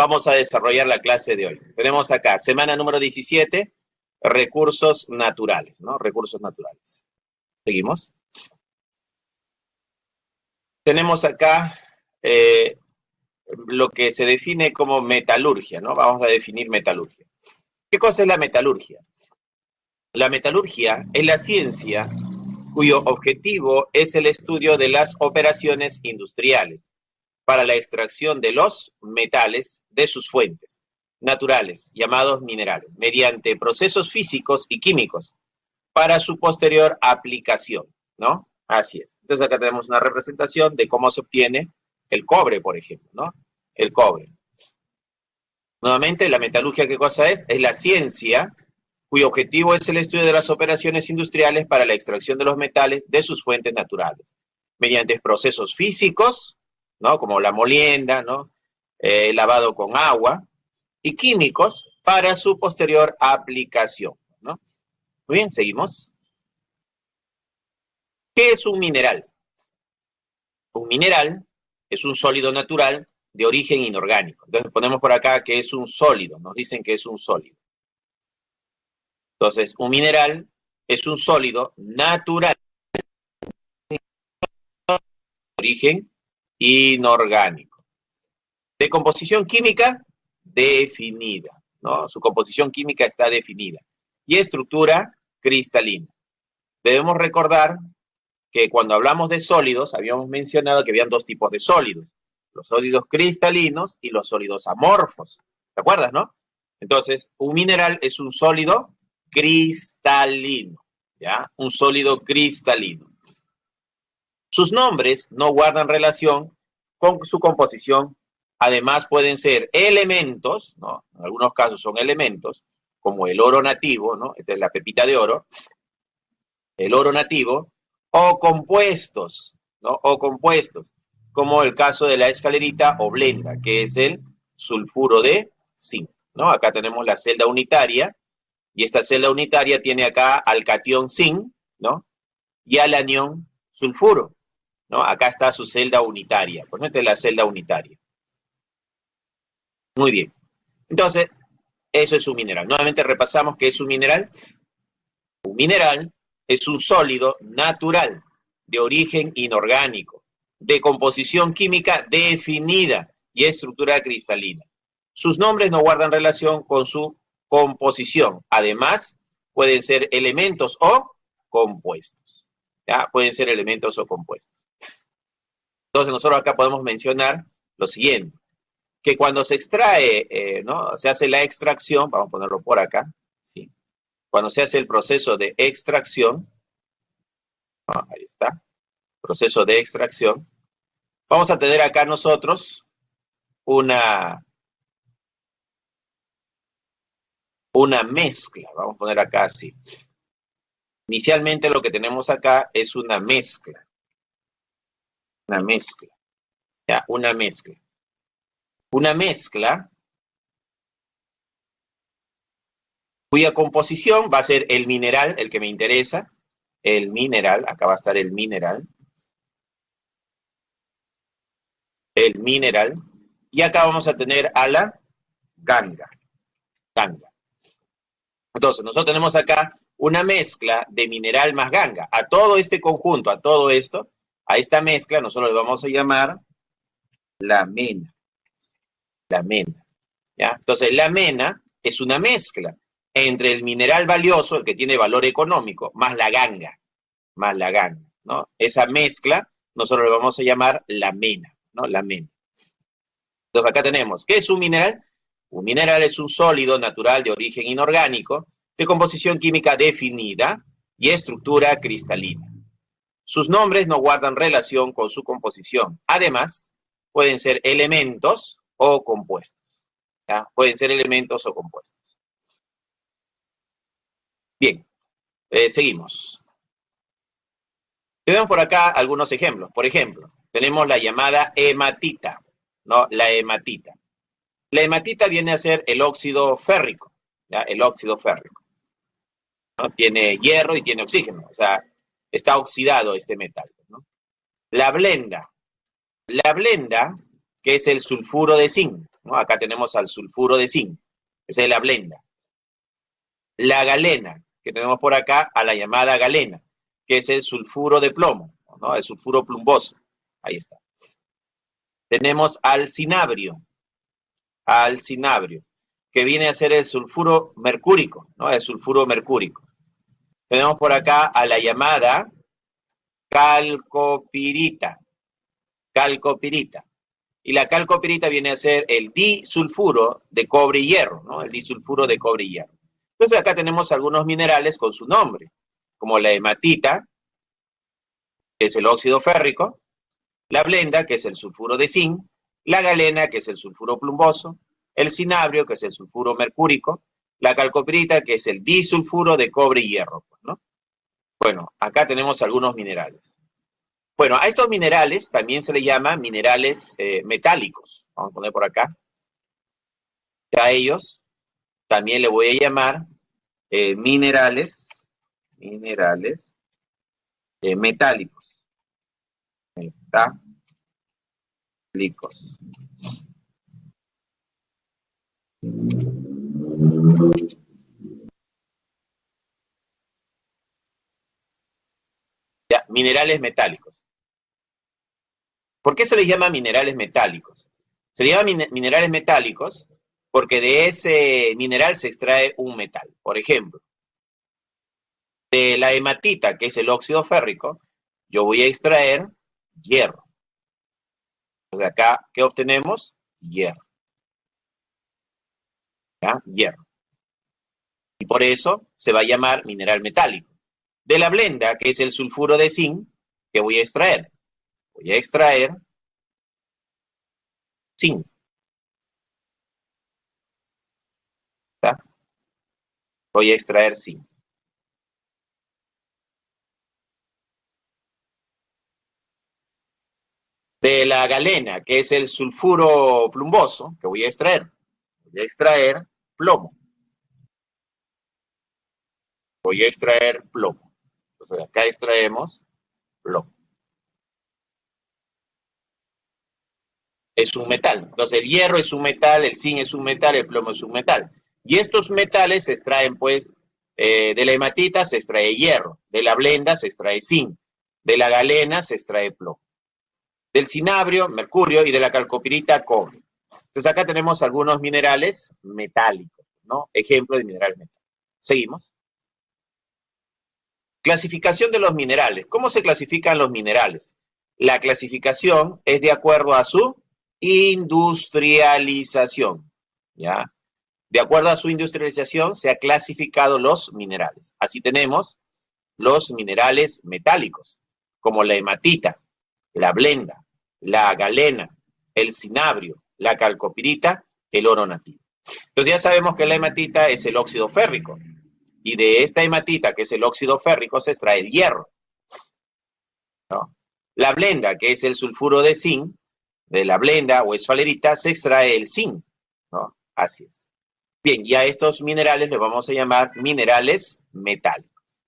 vamos a desarrollar la clase de hoy. Tenemos acá, semana número 17, recursos naturales, ¿no? Recursos naturales. Seguimos. Tenemos acá lo que se define como metalurgia, ¿no? Vamos a definir metalurgia. ¿Qué cosa es la metalurgia? La metalurgia es la ciencia cuyo objetivo es el estudio de las operaciones industriales para la extracción de los metales de sus fuentes naturales, llamados minerales, mediante procesos físicos y químicos para su posterior aplicación, ¿no? Así es. Entonces acá tenemos una representación de cómo se obtiene el cobre, por ejemplo, ¿no? El cobre. Nuevamente, la metalurgia, ¿qué cosa es? Es la ciencia cuyo objetivo es el estudio de las operaciones industriales para la extracción de los metales de sus fuentes naturales, mediante procesos físicos, ¿no? Como la molienda, ¿no? Lavado con agua, y químicos para su posterior aplicación, ¿no? Muy bien, seguimos. ¿Qué es un mineral? Un mineral es un sólido natural de origen inorgánico. Entonces ponemos por acá que es un sólido, nos dicen que es un sólido. Entonces, un mineral es un sólido natural de origen inorgánico. De composición química definida, ¿no? Su composición química está definida. Y estructura cristalina. Debemos recordar que cuando hablamos de sólidos, habíamos mencionado que habían dos tipos de sólidos. Los sólidos cristalinos y los sólidos amorfos. ¿Te acuerdas, no? Entonces, un mineral es un sólido cristalino, ¿ya? Un sólido cristalino. Sus nombres no guardan relación con su composición. Además, pueden ser elementos, ¿no? En algunos casos son elementos, como el oro nativo, ¿no? Esta es la pepita de oro. El oro nativo, o compuestos, ¿no? O compuestos, como el caso de la esfalerita o blenda, que es el sulfuro de zinc, ¿no? Acá tenemos la celda unitaria, y esta celda unitaria tiene acá al catión zinc, ¿no? Y al anión sulfuro, ¿no? Acá está su celda unitaria, pues esta es la celda unitaria. Muy bien. Entonces, eso es un mineral. Nuevamente repasamos qué es un mineral. Un mineral es un sólido natural de origen inorgánico, de composición química definida y estructura cristalina. Sus nombres no guardan relación con su composición. Además, pueden ser elementos o compuestos. ¿Ya? Pueden ser elementos o compuestos. Entonces, nosotros acá podemos mencionar lo siguiente, que cuando se extrae, ¿no? Se hace la extracción, vamos a ponerlo por acá, ¿sí? Cuando se hace el proceso de extracción, ¿no? Ahí está, proceso de extracción, vamos a tener acá nosotros una mezcla, vamos a poner acá así. Inicialmente lo que tenemos acá es una mezcla, ¿ya? Una mezcla cuya composición va a ser el mineral, el que me interesa, el mineral, acá va a estar el mineral, y acá vamos a tener a la ganga. Entonces, nosotros tenemos acá una mezcla de mineral más ganga. A todo este conjunto, a todo esto, a esta mezcla, nosotros le vamos a llamar la mena. ¿Ya? Entonces, la mena es una mezcla entre el mineral valioso, el que tiene valor económico, más la ganga, ¿no? Esa mezcla nosotros le vamos a llamar la mena, ¿no? La mena. Entonces, acá tenemos, ¿qué es un mineral? Un mineral es un sólido natural de origen inorgánico, de composición química definida y estructura cristalina. Sus nombres no guardan relación con su composición. Además, pueden ser elementos o compuestos. ¿Ya? Pueden ser elementos o compuestos. Bien, seguimos. Tenemos por acá algunos ejemplos. Por ejemplo, tenemos la llamada hematita, ¿no? La hematita. La hematita viene a ser el óxido férrico, ¿ya? El óxido férrico, ¿no? Tiene hierro y tiene oxígeno, o sea, está oxidado este metal, ¿no? La blenda, que es el sulfuro de zinc, ¿no? Acá tenemos al sulfuro de zinc, esa es la blenda. La galena, que tenemos por acá, a la llamada galena, que es el sulfuro de plomo, ¿no? El sulfuro plumboso. Ahí está. Tenemos al cinabrio, que viene a ser el sulfuro mercúrico, ¿no? El sulfuro mercúrico. Tenemos por acá a la llamada calcopirita, calcopirita. Y la calcopirita viene a ser el disulfuro de cobre y hierro, ¿no? El disulfuro de cobre y hierro. Entonces acá tenemos algunos minerales con su nombre, como la hematita, que es el óxido férrico, la blenda, que es el sulfuro de zinc, la galena, que es el sulfuro plumboso, el cinabrio, que es el sulfuro mercúrico, la calcopirita, que es el disulfuro de cobre y hierro, ¿no? Bueno, acá tenemos algunos minerales. Bueno, a estos minerales también se le llama minerales metálicos. Vamos a poner por acá. A ellos también le voy a llamar minerales metálicos. Metálicos. Ya, minerales metálicos. ¿Por qué se les llama minerales metálicos? Se les llama minerales metálicos porque de ese mineral se extrae un metal. Por ejemplo, de la hematita, que es el óxido férrico, yo voy a extraer hierro. Entonces acá, ¿qué obtenemos? Hierro. ¿Ya? Hierro. Y por eso se va a llamar mineral metálico. De la blenda, que es el sulfuro de zinc, ¿qué voy a extraer? Voy a extraer zinc. ¿Ya? Voy a extraer zinc. De la galena, que es el sulfuro plumboso, que voy a extraer plomo. Voy a extraer plomo. Entonces acá extraemos plomo. Es un metal. Entonces el hierro es un metal, el zinc es un metal, el plomo es un metal. Y estos metales se extraen, pues, de la hematita se extrae hierro, de la blenda se extrae zinc, de la galena se extrae plomo, del cinabrio, mercurio, y de la calcopirita, cobre. Entonces acá tenemos algunos minerales metálicos, ¿no? Ejemplo de minerales metálicos. Seguimos. Clasificación de los minerales. ¿Cómo se clasifican los minerales? La clasificación es de acuerdo a su industrialización, ¿ya? De acuerdo a su industrialización se han clasificado los minerales. Así tenemos los minerales metálicos, como la hematita, la blenda, la galena, el cinabrio, la calcopirita, el oro nativo. Entonces ya sabemos que la hematita es el óxido férrico, y de esta hematita, que es el óxido férrico, se extrae el hierro, ¿no? La blenda, que es el sulfuro de zinc, de la blenda o esfalerita, se extrae el zinc, ¿no? Así es. Bien, y a estos minerales les vamos a llamar minerales metálicos.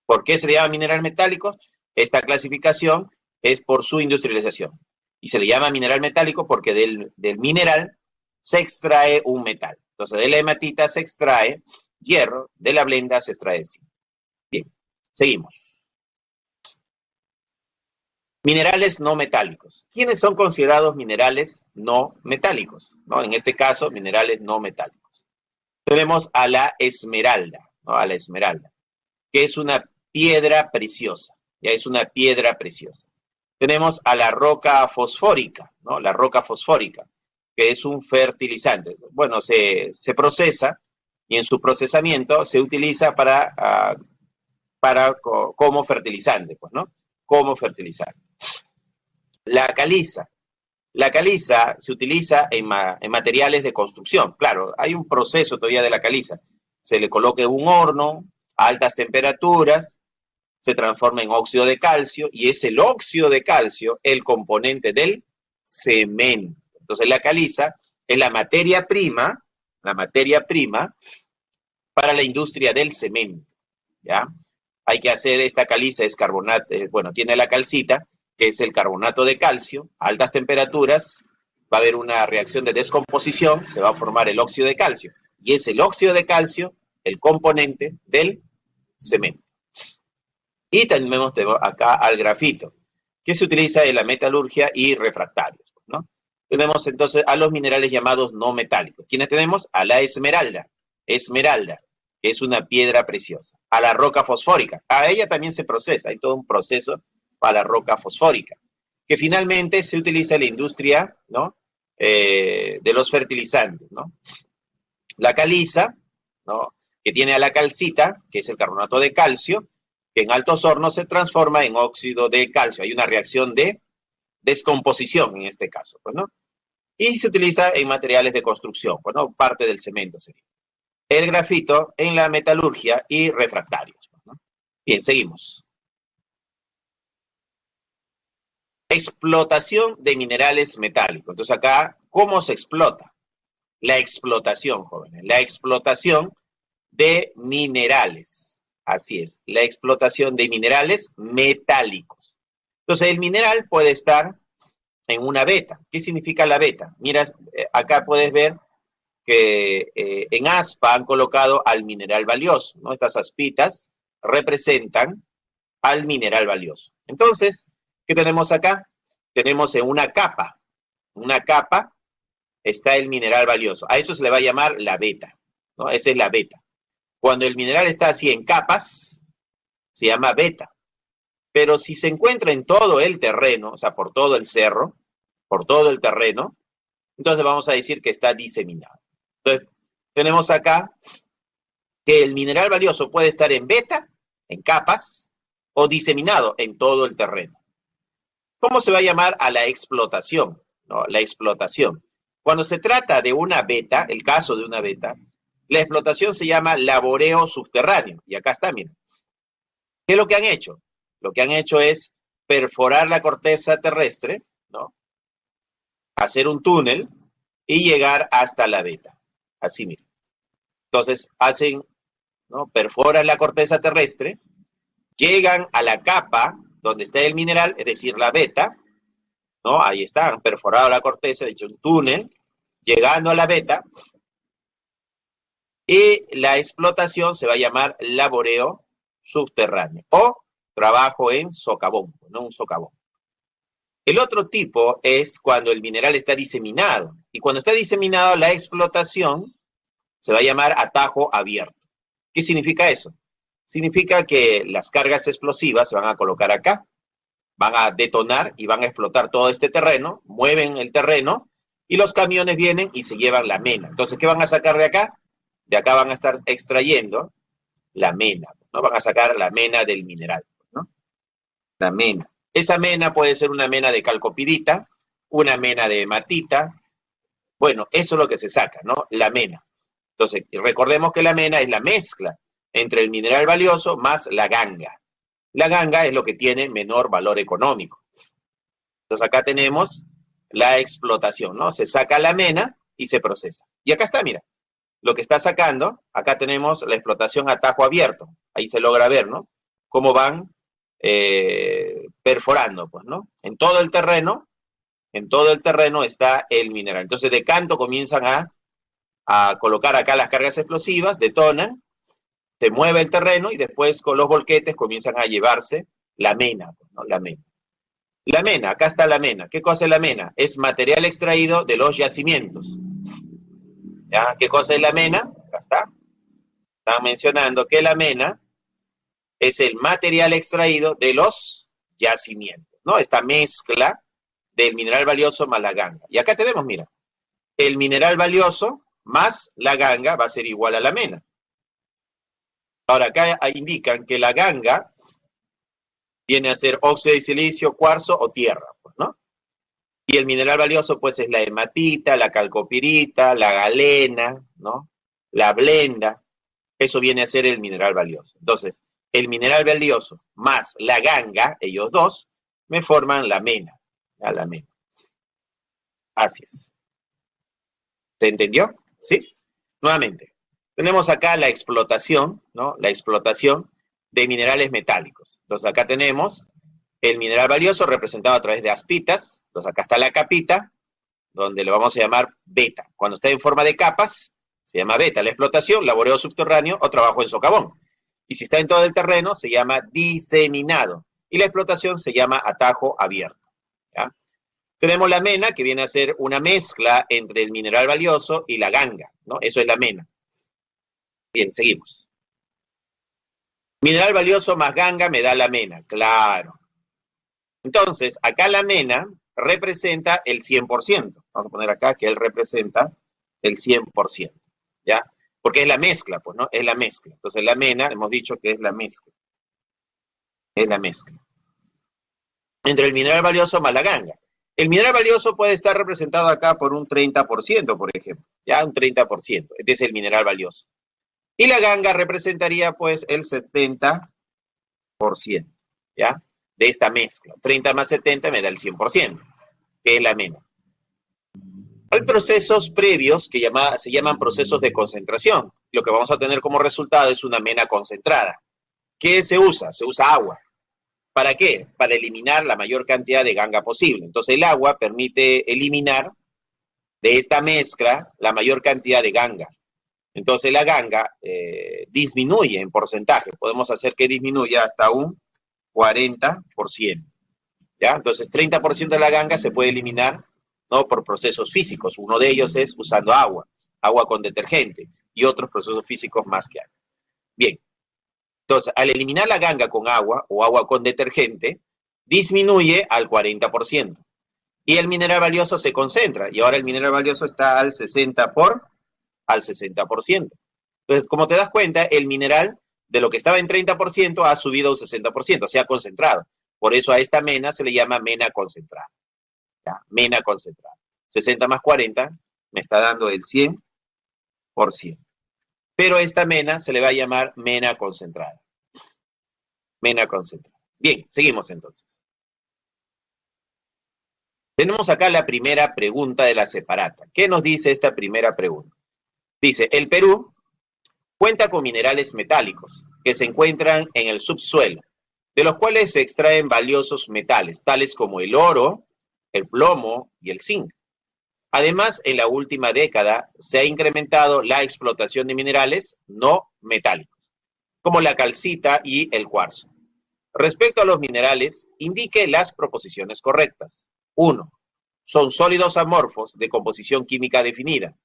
¿Por qué se le llama mineral metálico? Esta clasificación es por su industrialización. Y se le llama mineral metálico porque del mineral se extrae un metal. Entonces, de la hematita se extrae hierro, de la blenda se extrae zinc. Bien, seguimos. Minerales no metálicos. ¿Quiénes son considerados minerales no metálicos? ¿No? En este caso, minerales no metálicos. Tenemos a la esmeralda, ¿no? A la esmeralda, que es una piedra preciosa, ya es una piedra preciosa. Tenemos a la roca fosfórica, ¿no? La roca fosfórica, que es un fertilizante. Bueno, se procesa y en su procesamiento se utiliza como fertilizante, pues, ¿no? Como fertilizante. La caliza. La caliza se utiliza en materiales de construcción. Claro, hay un proceso todavía de la caliza. Se le coloca en un horno a altas temperaturas, se transforma en óxido de calcio y es el óxido de calcio el componente del cemento. Entonces la caliza es la materia prima para la industria del cemento, ¿ya? Hay que hacer esta caliza, es carbonato, bueno, tiene la calcita, que es el carbonato de calcio, a altas temperaturas, va a haber una reacción de descomposición, se va a formar el óxido de calcio. Y es el óxido de calcio el componente del cemento. Y tenemos acá al grafito, que se utiliza en la metalurgia y refractarios, ¿no? Tenemos entonces a los minerales llamados no metálicos. ¿Quiénes tenemos? A la esmeralda, que es una piedra preciosa. A la roca fosfórica, a ella también se procesa, hay todo un proceso para la roca fosfórica, que finalmente se utiliza en la industria, ¿no? De los fertilizantes, ¿no? La caliza, ¿no? Que tiene a la calcita, que es el carbonato de calcio, que en altos hornos se transforma en óxido de calcio. Hay una reacción de descomposición en este caso, pues, ¿no? Y se utiliza en materiales de construcción, pues, ¿no? Parte del cemento sería. El grafito en la metalurgia y refractarios, pues, ¿no? Bien, seguimos. Explotación de minerales metálicos. Entonces acá, ¿cómo se explota? La explotación, jóvenes, la explotación de minerales. Así es, la explotación de minerales metálicos. Entonces, el mineral puede estar en una veta. ¿Qué significa la veta? Mira, acá puedes ver que en aspa han colocado al mineral valioso, ¿no? Estas aspitas representan al mineral valioso. Entonces, ¿qué tenemos acá? Tenemos en una capa está el mineral valioso. A eso se le va a llamar la veta, ¿no? Esa es la veta. Cuando el mineral está así en capas, se llama veta. Pero si se encuentra en todo el terreno, o sea, por todo el cerro, por todo el terreno, entonces vamos a decir que está diseminado. Entonces, tenemos acá que el mineral valioso puede estar en veta, en capas, o diseminado en todo el terreno. ¿Cómo se va a llamar a la explotación? ¿No? La explotación. Cuando se trata de una veta, el caso de una veta, la explotación se llama laboreo subterráneo. Y acá está, miren. ¿Qué es lo que han hecho? Lo que han hecho es perforar la corteza terrestre, ¿no? Hacer un túnel y llegar hasta la veta. Así, miren. Entonces, hacen, ¿no? Perforan la corteza terrestre, llegan a la capa donde está el mineral, es decir, la veta, ¿no? Ahí está, han perforado la corteza, hecho un túnel, llegando a la veta, y la explotación se va a llamar laboreo subterráneo o trabajo en socavón, no un socavón. El otro tipo es cuando el mineral está diseminado, y cuando está diseminado la explotación se va a llamar atajo abierto. ¿Qué significa eso? Significa que las cargas explosivas se van a colocar acá, van a detonar y van a explotar todo este terreno, mueven el terreno y los camiones vienen y se llevan la mena. Entonces, ¿qué van a sacar de acá? De acá van a estar extrayendo la mena, ¿no? Van a sacar la mena del mineral, ¿no? La mena. Esa mena puede ser una mena de calcopirita, una mena de hematita. Bueno, eso es lo que se saca, ¿no? La mena. Entonces, recordemos que la mena es la mezcla entre el mineral valioso más la ganga. La ganga es lo que tiene menor valor económico. Entonces, acá tenemos la explotación, ¿no? Se saca la mena y se procesa. Y acá está, mira, lo que está sacando, acá tenemos la explotación a tajo abierto. Ahí se logra ver, ¿no? Cómo van perforando, pues, ¿no? En todo el terreno está el mineral. Entonces, de canto comienzan a colocar acá las cargas explosivas, detonan, se mueve el terreno y después con los volquetes comienzan a llevarse la mena, ¿no? La mena. La mena, acá está la mena. ¿Qué cosa es la mena? Es material extraído de los yacimientos. ¿Ya? ¿Qué cosa es la mena? Acá está. Están mencionando que la mena es el material extraído de los yacimientos, ¿no? Esta mezcla del mineral valioso más la ganga. Y acá tenemos, mira, el mineral valioso más la ganga va a ser igual a la mena. Ahora, acá indican que la ganga viene a ser óxido de silicio, cuarzo o tierra, pues, ¿no? Y el mineral valioso, pues, es la hematita, la calcopirita, la galena, ¿no? La blenda. Eso viene a ser el mineral valioso. Entonces, el mineral valioso más la ganga, ellos dos, me forman la mena. ¿Ya? La mena. Así es. ¿Se entendió? ¿Sí? Nuevamente, tenemos acá la explotación, ¿no? La explotación de minerales metálicos. Entonces, acá tenemos el mineral valioso representado a través de aspitas. Entonces, acá está la capita. donde le vamos a llamar beta. Cuando está en forma de capas, se llama beta la explotación, laboreo subterráneo o trabajo en socavón. Y si está en todo el terreno, se llama diseminado. Y la explotación se llama atajo abierto. ¿Ya? Tenemos la mena, que viene a ser una mezcla entre el mineral valioso y la ganga, ¿no? Eso es la mena. Bien, seguimos. Mineral valioso más ganga me da la mena, claro. Entonces, acá la mena representa el 100%. Vamos a poner acá que él representa el 100%, ¿ya? Porque es la mezcla, pues, ¿no? Es la mezcla. Entonces, la mena, hemos dicho que es la mezcla. Es la mezcla. Entre el mineral valioso más la ganga. El mineral valioso puede estar representado acá por un 30%, por ejemplo. Ya, un 30%. Este es el mineral valioso. Y la ganga representaría, pues, el 70%, ¿ya? De esta mezcla. 30 más 70 me da el 100%, que es la mena. Hay procesos previos que se llaman procesos de concentración. Lo que vamos a tener como resultado es una mena concentrada. ¿Qué se usa? Se usa agua. ¿Para qué? Para eliminar la mayor cantidad de ganga posible. Entonces el agua permite eliminar de esta mezcla la mayor cantidad de ganga. Entonces la ganga disminuye en porcentaje. Podemos hacer que disminuya hasta un 40%. ¿Ya? Entonces 30% de la ganga se puede eliminar, ¿no? Por procesos físicos. Uno de ellos es usando agua, agua con detergente y otros procesos físicos más que agua. Bien, entonces al eliminar la ganga con agua o agua con detergente, disminuye al 40%. Y el mineral valioso se concentra. Y ahora el mineral valioso está al 60%. Entonces, como te das cuenta, el mineral de lo que estaba en 30% ha subido a un 60%, se ha concentrado. Por eso a esta mena se le llama mena concentrada. ¿Ya? Mena concentrada. 60 más 40 me está dando el 100%. Pero a esta mena se le va a llamar mena concentrada. Mena concentrada. Bien, seguimos entonces. Tenemos acá la primera pregunta de la separata. ¿Qué nos dice esta primera pregunta? Dice, el Perú cuenta con minerales metálicos que se encuentran en el subsuelo, de los cuales se extraen valiosos metales, tales como el oro, el plomo y el zinc. Además, en la última década se ha incrementado la explotación de minerales no metálicos, como la calcita y el cuarzo. Respecto a los minerales, indique las proposiciones correctas. 1. Son sólidos amorfos de composición química definida.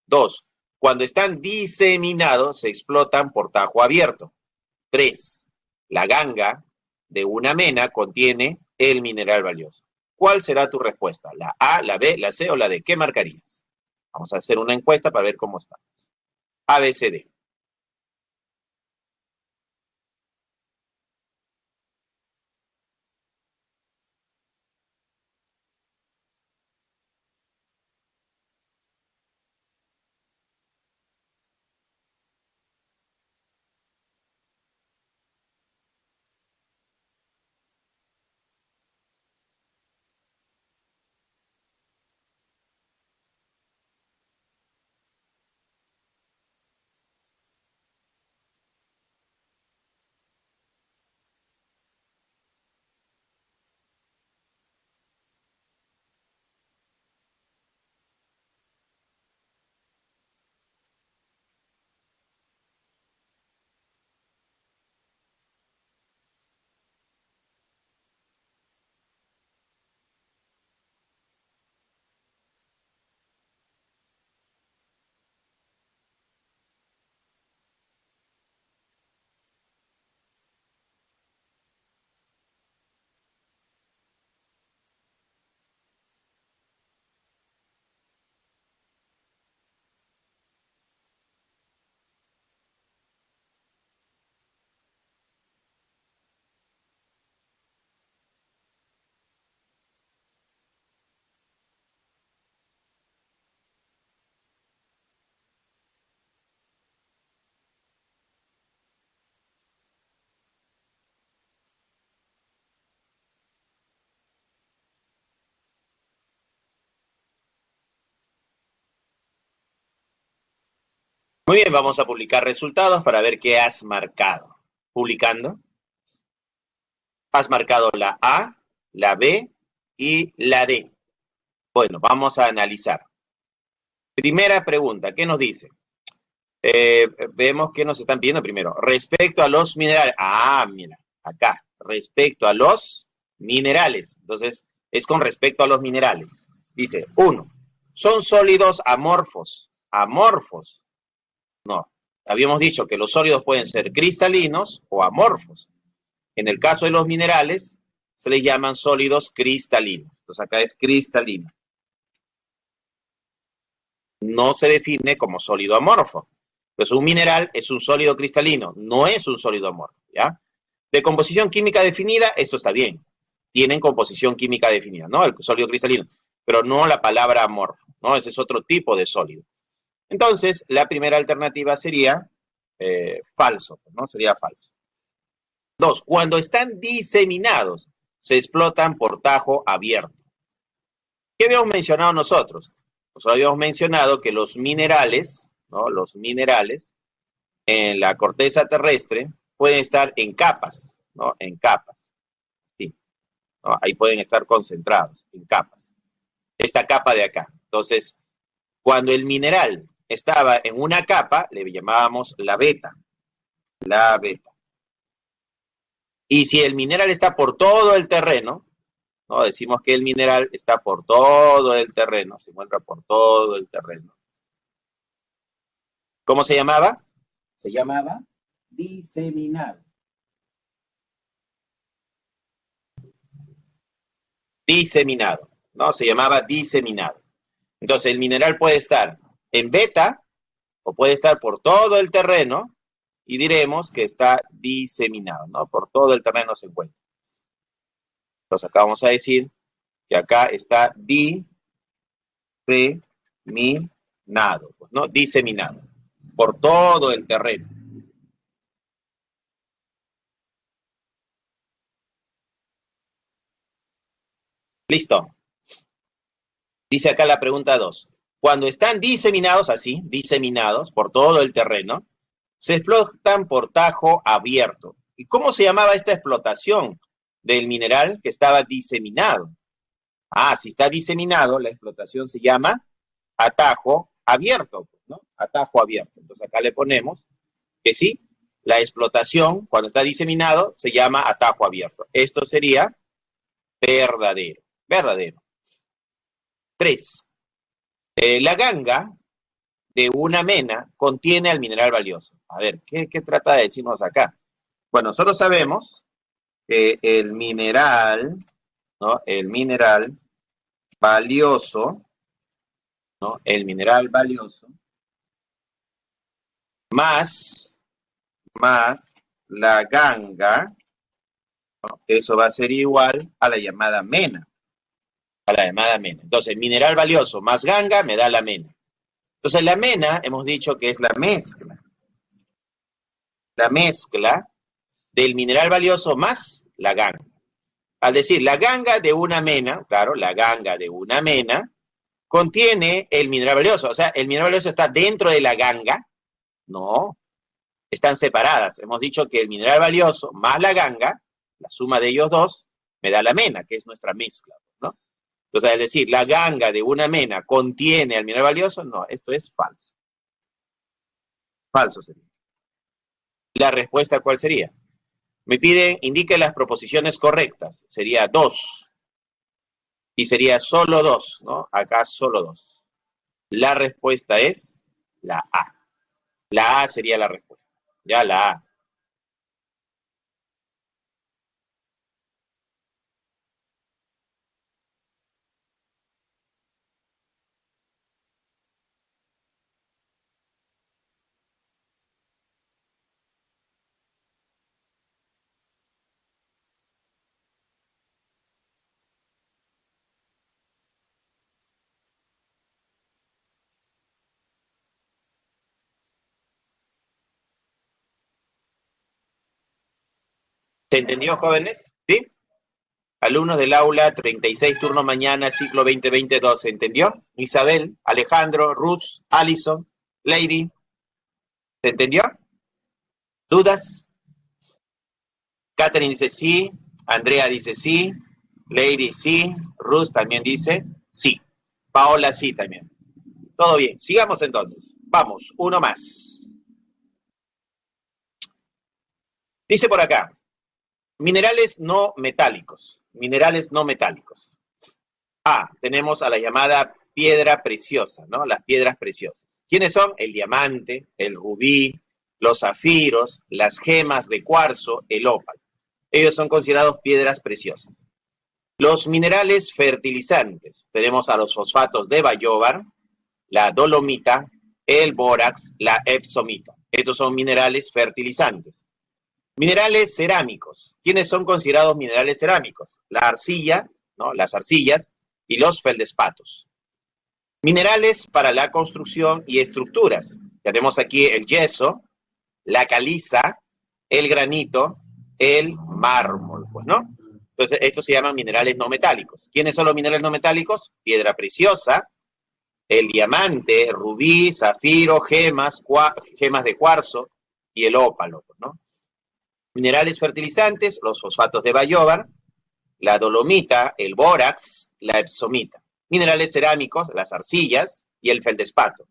2. Cuando están diseminados se explotan por tajo abierto. 3. La ganga de una mena contiene el mineral valioso. ¿Cuál será tu respuesta? ¿La A, la B, la C o la D? ¿Qué marcarías? Vamos a hacer una encuesta para ver cómo estamos. A, B, C, D. Muy bien, vamos a publicar resultados para ver qué has marcado. Publicando. Has marcado la A, la B y la D. Bueno, vamos a analizar. Primera pregunta, ¿qué nos dice? Vemos que nos están pidiendo primero. Respecto a los minerales. Ah, mira, acá. Respecto a los minerales. Entonces, es con respecto a los minerales. Dice, 1. Son sólidos amorfos. Amorfos. No. Habíamos dicho que los sólidos pueden ser cristalinos o amorfos. En el caso de los minerales, se les llaman sólidos cristalinos. Entonces, acá es cristalino. No se define como sólido amorfo. Pues un mineral es un sólido cristalino, no es un sólido amorfo, ¿ya? De composición química definida, esto está bien. Tienen composición química definida, ¿no? El sólido cristalino, pero no la palabra amorfo, ¿no? Ese es otro tipo de sólido. Entonces, la primera alternativa sería falso, ¿no? Sería falso. 2. Cuando están diseminados, se explotan por tajo abierto. ¿Qué habíamos mencionado nosotros? Pues habíamos mencionado que los minerales, ¿no? Los minerales en la corteza terrestre pueden estar en capas, ¿no? En capas, sí, ¿no? Ahí pueden estar concentrados, en capas. Esta capa de acá. Entonces, cuando el mineral estaba en una capa, le llamábamos la beta, la beta. Y si el mineral está por todo el terreno, ¿no? Decimos que el mineral está por todo el terreno, se encuentra por todo el terreno. ¿Cómo se llamaba? Se llamaba diseminado. Diseminado, ¿no? Se llamaba diseminado. Entonces, el mineral puede estar en beta o puede estar por todo el terreno y diremos que está diseminado, ¿no? Por todo el terreno se encuentra. Entonces, acá vamos a decir que acá está diseminado, pues, ¿no? Diseminado por todo el terreno. Listo. Dice acá la pregunta 2. Cuando están diseminados así, diseminados por todo el terreno, se explotan por tajo abierto. ¿Y cómo se llamaba esta explotación del mineral que estaba diseminado? Ah, si está diseminado, la explotación se llama atajo abierto, ¿no? Atajo abierto. Entonces acá le ponemos que sí, la explotación cuando está diseminado se llama atajo abierto. Esto sería verdadero, verdadero. 3. La ganga de una mena contiene al mineral valioso. A ver, ¿qué trata de decirnos acá? Bueno, nosotros sabemos que el mineral, ¿no? El mineral valioso, ¿no? El mineral valioso, más la ganga, ¿no? Eso va a ser igual a la llamada mena. A la llamada mena. Entonces, el mineral valioso más ganga me da la mena. Entonces, la mena hemos dicho que es la mezcla. La mezcla del mineral valioso más la ganga. Al decir la ganga de una mena, claro, la ganga de una mena, contiene el mineral valioso. O sea, ¿el mineral valioso está dentro de la ganga? No, están separadas. Hemos dicho que el mineral valioso más la ganga, la suma de ellos dos, me da la mena, que es nuestra mezcla, ¿no? Entonces, al decir la ganga de una mena contiene al mineral valioso, no, esto es falso. Falso sería. ¿La respuesta cuál sería? Me piden, indique las proposiciones correctas. Sería 2. Y sería solo 2, ¿no? Acá solo 2. La respuesta es la A. La A sería la respuesta. Ya la A. ¿Se entendió, jóvenes? ¿Sí? Alumnos del aula 36, turno mañana, ciclo 2022. ¿Se entendió? Isabel, Alejandro, Ruth, Allison, Lady. ¿Se entendió? ¿Dudas? Catherine dice sí, Andrea dice sí, Lady sí, Ruth también dice sí. Paola sí también. Todo bien, sigamos entonces. Vamos, uno más. Dice por acá, minerales no metálicos. Minerales no metálicos. Tenemos a la llamada piedra preciosa, ¿no? Las piedras preciosas. ¿Quiénes son? El diamante, el rubí, los zafiros, las gemas de cuarzo, el ópalo. Ellos son considerados piedras preciosas. Los minerales fertilizantes. Tenemos a los fosfatos de bayóvar, la dolomita, el bórax, la epsomita. Estos son minerales fertilizantes. Minerales cerámicos. ¿Quiénes son considerados minerales cerámicos? La arcilla, ¿no? Las arcillas y los feldespatos. Minerales para la construcción y estructuras. Tenemos aquí el yeso, la caliza, el granito, el mármol, pues, ¿no? Entonces, estos se llaman minerales no metálicos. ¿Quiénes son los minerales no metálicos? Piedra preciosa, el diamante, rubí, zafiro, gemas de cuarzo y el ópalo, pues, ¿no? Minerales fertilizantes, los fosfatos de bayóvar, la dolomita, el bórax, la epsomita. Minerales cerámicos, las arcillas y el feldespato.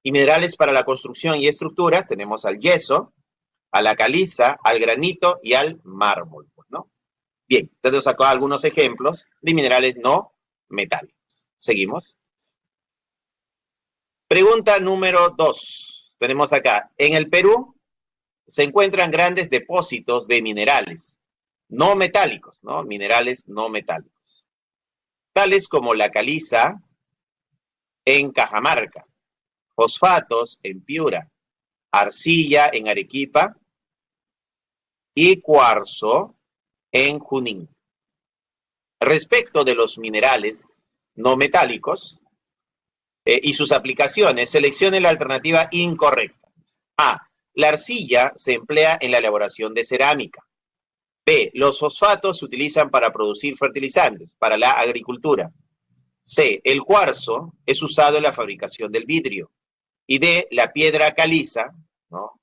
Y minerales para la construcción y estructuras tenemos al yeso, a la caliza, al granito y al mármol, pues, ¿no? Bien, entonces sacó algunos ejemplos de minerales no metálicos. Seguimos. Pregunta número 2. Tenemos acá, en el Perú se encuentran grandes depósitos de minerales no metálicos, ¿no? Minerales no metálicos, tales como la caliza en Cajamarca, fosfatos en Piura, arcilla en Arequipa y cuarzo en Junín. Respecto de los minerales no metálicos y sus aplicaciones, seleccione la alternativa incorrecta. A. La arcilla se emplea en la elaboración de cerámica. B. Los fosfatos se utilizan para producir fertilizantes, para la agricultura. C. El cuarzo es usado en la fabricación del vidrio. Y D. La piedra caliza, ¿no?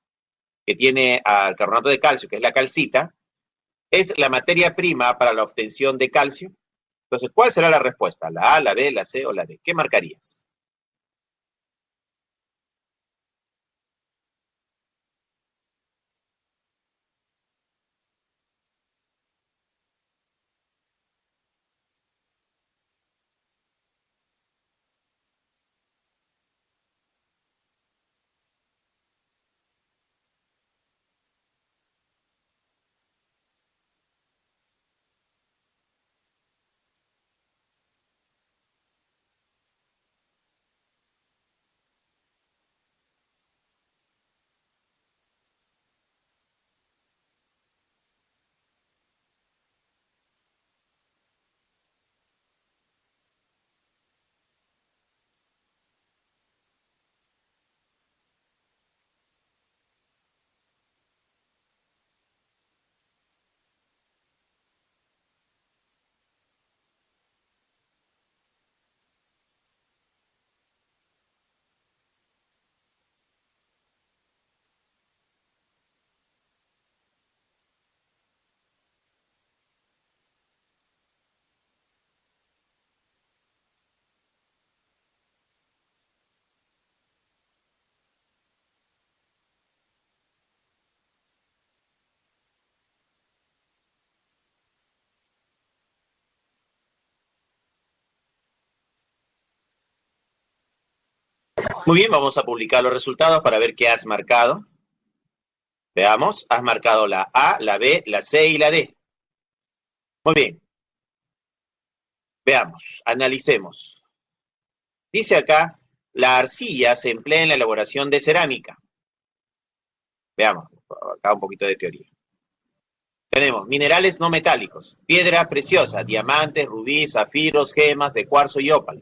Que tiene al carbonato de calcio, que es la calcita, es la materia prima para la obtención de calcio. Entonces, ¿cuál será la respuesta? ¿La A, la B, la C o la D? ¿Qué marcarías? Muy bien, vamos a publicar los resultados para ver qué has marcado. Veamos, has marcado la A, la B, la C y la D. Muy bien. Veamos, analicemos. Dice acá, la arcilla se emplea en la elaboración de cerámica. Veamos, acá un poquito de teoría. Tenemos minerales no metálicos, piedra preciosa, diamantes, rubí, zafiros, gemas de cuarzo y ópalo.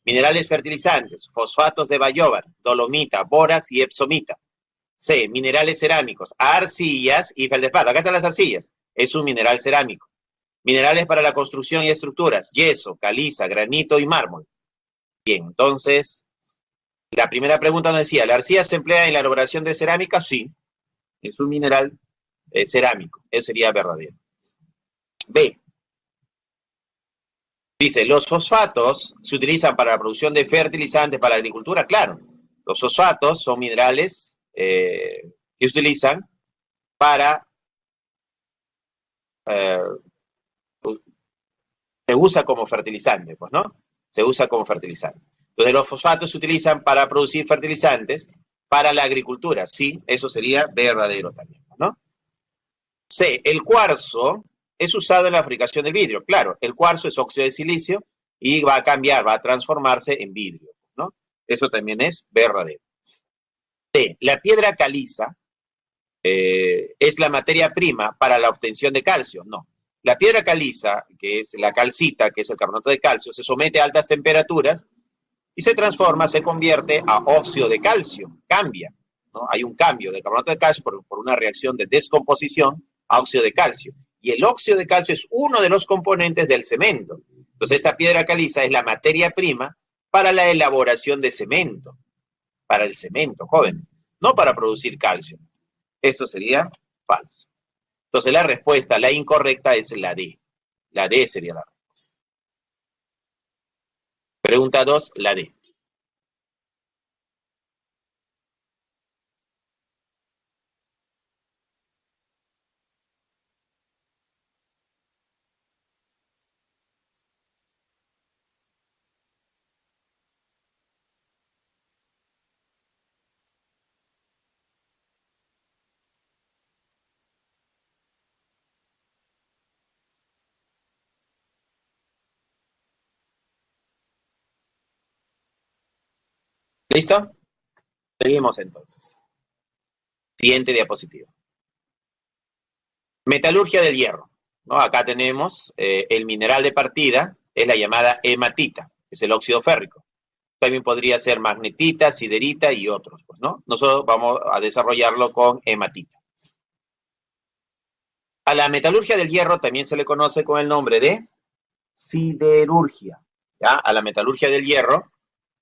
Minerales fertilizantes, fosfatos de bayóvar, dolomita, bórax y epsomita. C, minerales cerámicos, arcillas y feldespato. Acá están las arcillas, es un mineral cerámico. Minerales para la construcción y estructuras, yeso, caliza, granito y mármol. Bien, entonces, la primera pregunta nos decía, ¿la arcilla se emplea en la elaboración de cerámica? Sí, es un mineral cerámico, eso sería verdadero. B, Dice, los fosfatos se utilizan para la producción de fertilizantes para la agricultura. Claro, los fosfatos son minerales que se utilizan para, eh, se usa como fertilizante, pues, ¿no? Se usa como fertilizante. Entonces, los fosfatos se utilizan para producir fertilizantes para la agricultura. Sí, eso sería verdadero también, ¿no? C, el cuarzo es usado en la fabricación del vidrio. Claro, el cuarzo es óxido de silicio y va a cambiar, va a transformarse en vidrio, ¿no? Eso también es verdadero. D, la piedra caliza es la materia prima para la obtención de calcio. No. La piedra caliza, que es la calcita, que es el carbonato de calcio, se somete a altas temperaturas y se transforma, se convierte a óxido de calcio, cambia, ¿no? Hay un cambio de carbonato de calcio por una reacción de descomposición a óxido de calcio. Y el óxido de calcio es uno de los componentes del cemento. Entonces, esta piedra caliza es la materia prima para la elaboración de cemento, para el cemento, jóvenes, no para producir calcio. Esto sería falso. Entonces, la respuesta, la incorrecta, es la D. La D sería la respuesta. Pregunta 2, la D. ¿Listo? Seguimos entonces. Siguiente diapositiva. Metalurgia del hierro, ¿no? Acá tenemos el mineral de partida, es la llamada hematita, es el óxido férrico. También podría ser magnetita, siderita y otros, pues, ¿no? Nosotros vamos a desarrollarlo con hematita. A la metalurgia del hierro también se le conoce con el nombre de siderurgia, ¿ya? A la metalurgia del hierro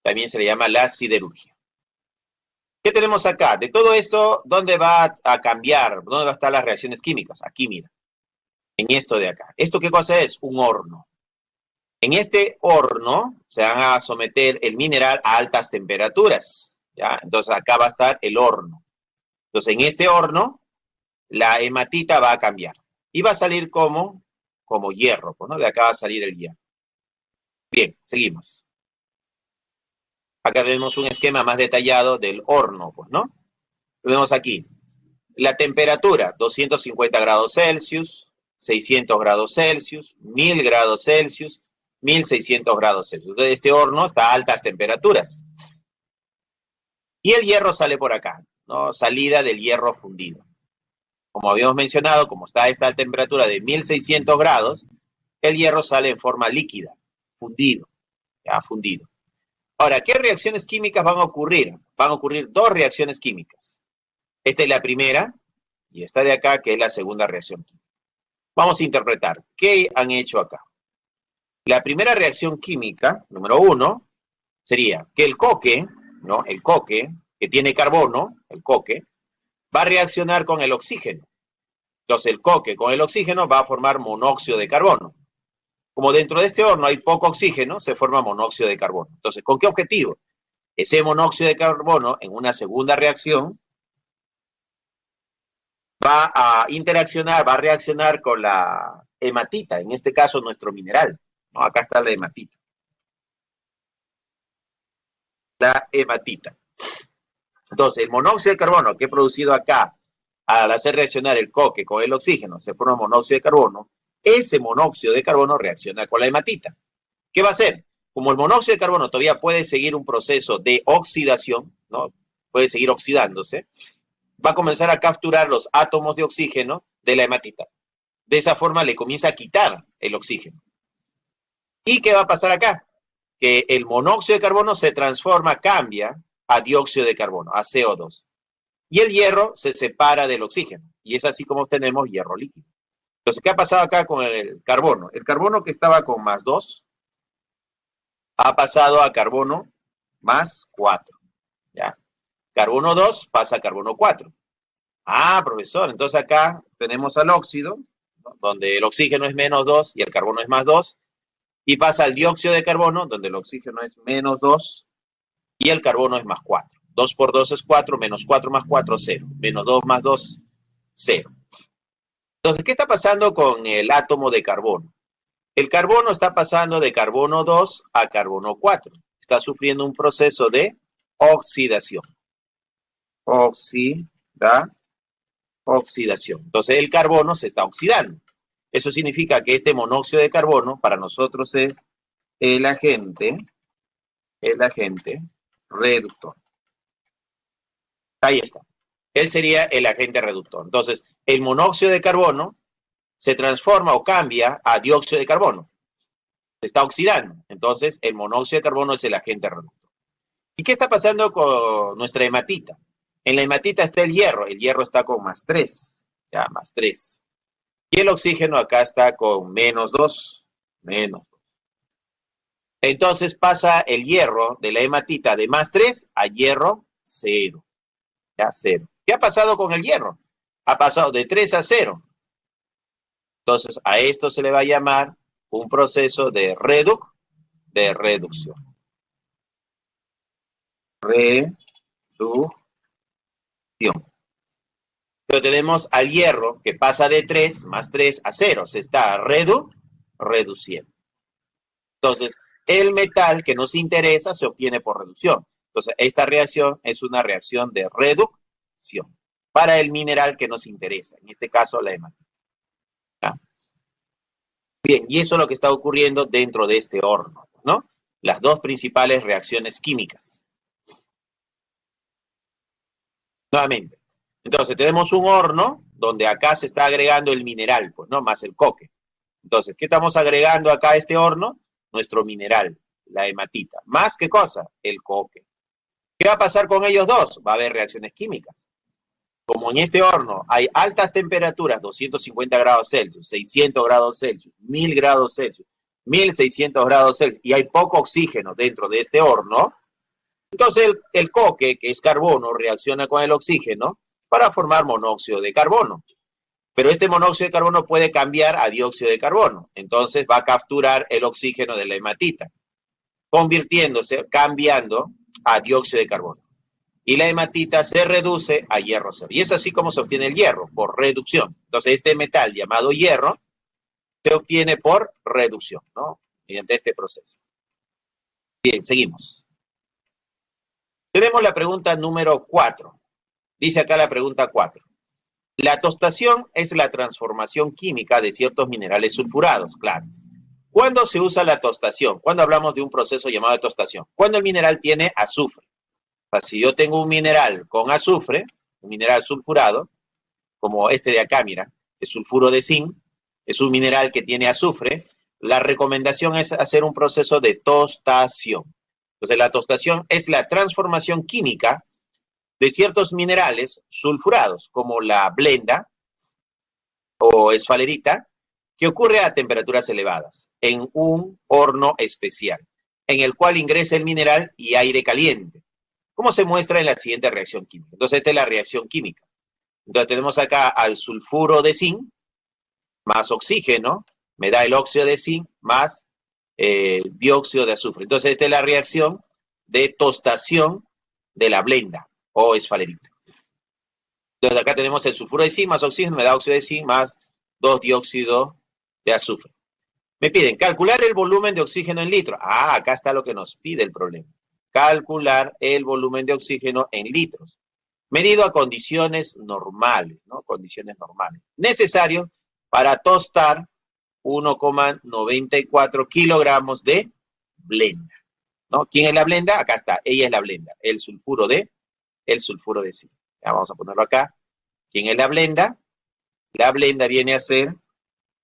también se le llama la siderurgia. ¿Qué tenemos acá? De todo esto, ¿dónde va a cambiar? ¿Dónde van a estar las reacciones químicas? Aquí, mira, en esto de acá. ¿Esto qué cosa es? Un horno. En este horno se van a someter el mineral a altas temperaturas, ¿ya? Entonces acá va a estar el horno. Entonces en este horno la hematita va a cambiar y va a salir como hierro, pues, ¿no? De acá va a salir el hierro. Bien, seguimos. Acá tenemos un esquema más detallado del horno, pues, ¿no? Tenemos aquí la temperatura, 250 grados Celsius, 600 grados Celsius, 1000 grados Celsius, 1600 grados Celsius. Entonces, este horno está a altas temperaturas. Y el hierro sale por acá, ¿no? Salida del hierro fundido. Como habíamos mencionado, como está a esta temperatura de 1600 grados, el hierro sale en forma líquida, fundido, ya fundido. Ahora, ¿qué reacciones químicas van a ocurrir? Van a ocurrir dos reacciones químicas. Esta es la primera y esta de acá, que es la segunda reacción química. Vamos a interpretar. ¿Qué han hecho acá? La primera reacción química, número 1, sería que el coque, ¿no? El coque, que tiene carbono, el coque, va a reaccionar con el oxígeno. Entonces el coque con el oxígeno va a formar monóxido de carbono. Como dentro de este horno hay poco oxígeno, se forma monóxido de carbono. Entonces, ¿con qué objetivo? Ese monóxido de carbono, en una segunda reacción, va a interaccionar, va a reaccionar con la hematita, en este caso nuestro mineral, ¿no? Acá está la hematita. La hematita. Entonces, el monóxido de carbono que he producido acá, al hacer reaccionar el coque con el oxígeno, se forma monóxido de carbono. Ese monóxido de carbono reacciona con la hematita. ¿Qué va a hacer? Como el monóxido de carbono todavía puede seguir un proceso de oxidación, ¿no? Puede seguir oxidándose, va a comenzar a capturar los átomos de oxígeno de la hematita. De esa forma le comienza a quitar el oxígeno. ¿Y qué va a pasar acá? Que el monóxido de carbono se transforma, cambia a dióxido de carbono, a CO2. Y el hierro se separa del oxígeno. Y es así como obtenemos hierro líquido. Entonces, ¿qué ha pasado acá con el carbono? El carbono que estaba con más 2 ha pasado a carbono más 4. ¿Ya? Carbono 2 pasa a carbono 4. Ah, profesor, entonces acá tenemos al óxido, ¿no? Donde el oxígeno es menos 2 y el carbono es más 2. y pasa al dióxido de carbono, donde el oxígeno es menos 2 y el carbono es más 4. 2 por 2 es 4, menos 4 más 4, 0. Menos 2 más 2, 0. Entonces, ¿qué está pasando con el átomo de carbono? El carbono está pasando de carbono 2 a carbono 4. Está sufriendo un proceso de oxidación. Oxidación. Entonces, el carbono se está oxidando. Eso significa que este monóxido de carbono para nosotros es el agente reductor. Ahí está. Él sería el agente reductor. Entonces, el monóxido de carbono se transforma o cambia a dióxido de carbono. Se está oxidando. Entonces, el monóxido de carbono es el agente reductor. ¿Y qué está pasando con nuestra hematita? En la hematita está el hierro. El hierro está con más 3. Ya, más 3. Y el oxígeno acá está con menos 2. Menos 2. Entonces pasa el hierro de la hematita de más 3 a hierro 0. Ya, 0. ¿Qué ha pasado con el hierro? Ha pasado de 3 a 0. Entonces, a esto se le va a llamar un proceso de reducción. Reducción. Pero tenemos al hierro que pasa de 3 más 3 a 0. Se está reduciendo. Entonces, el metal que nos interesa se obtiene por reducción. Entonces, esta reacción es una reacción de reducción para el mineral que nos interesa. En este caso, la hematita. ¿Ah? Bien, y eso es lo que está ocurriendo dentro de este horno, ¿no? Las dos principales reacciones químicas. Nuevamente. Entonces, tenemos un horno donde acá se está agregando el mineral, pues, ¿no? Más el coque. Entonces, ¿qué estamos agregando acá a este horno? Nuestro mineral, la hematita. ¿Más qué cosa? El coque. ¿Qué va a pasar con ellos dos? Va a haber reacciones químicas. Como en este horno hay altas temperaturas, 250 grados Celsius, 600 grados Celsius, 1000 grados Celsius, 1600 grados Celsius, y hay poco oxígeno dentro de este horno, entonces el coque, que es carbono, reacciona con el oxígeno para formar monóxido de carbono. Pero este monóxido de carbono puede cambiar a dióxido de carbono. Entonces va a capturar el oxígeno de la hematita, convirtiéndose, cambiando a dióxido de carbono. Y la hematita se reduce a hierro 0. Y es así como se obtiene el hierro, por reducción. Entonces este metal llamado hierro se obtiene por reducción, ¿no? Mediante este proceso. Bien, seguimos. Tenemos la pregunta número 4. Dice acá la pregunta 4. La tostación es la transformación química de ciertos minerales sulfurados, claro. ¿Cuándo se usa la tostación? ¿Cuándo hablamos de un proceso llamado de tostación? Cuando el mineral tiene azufre. O sea, si yo tengo un mineral con azufre, un mineral sulfurado, como este de acá, mira, es sulfuro de zinc, es un mineral que tiene azufre, la recomendación es hacer un proceso de tostación. Entonces, la tostación es la transformación química de ciertos minerales sulfurados, como la blenda o esfalerita, que ocurre a temperaturas elevadas, en un horno especial, en el cual ingresa el mineral y aire caliente, como se muestra en la siguiente reacción química. Entonces, esta es la reacción química. Entonces, tenemos acá al sulfuro de zinc, más oxígeno, me da el óxido de zinc, más dióxido de azufre. Entonces, esta es la reacción de tostación de la blenda o esfalerita. Entonces, acá tenemos el sulfuro de zinc más oxígeno, me da óxido de zinc más 2 dióxido de azufre. Me piden calcular el volumen de oxígeno en litros. Ah, acá está lo que nos pide el problema. Calcular el volumen de oxígeno en litros, medido a condiciones normales, ¿no? Condiciones normales. Necesario para tostar 1,94 kilogramos de blenda, ¿no? ¿Quién es la blenda? Acá está, ella es la blenda, el sulfuro de zinc. Ya vamos a ponerlo acá. ¿Quién es la blenda? La blenda viene a ser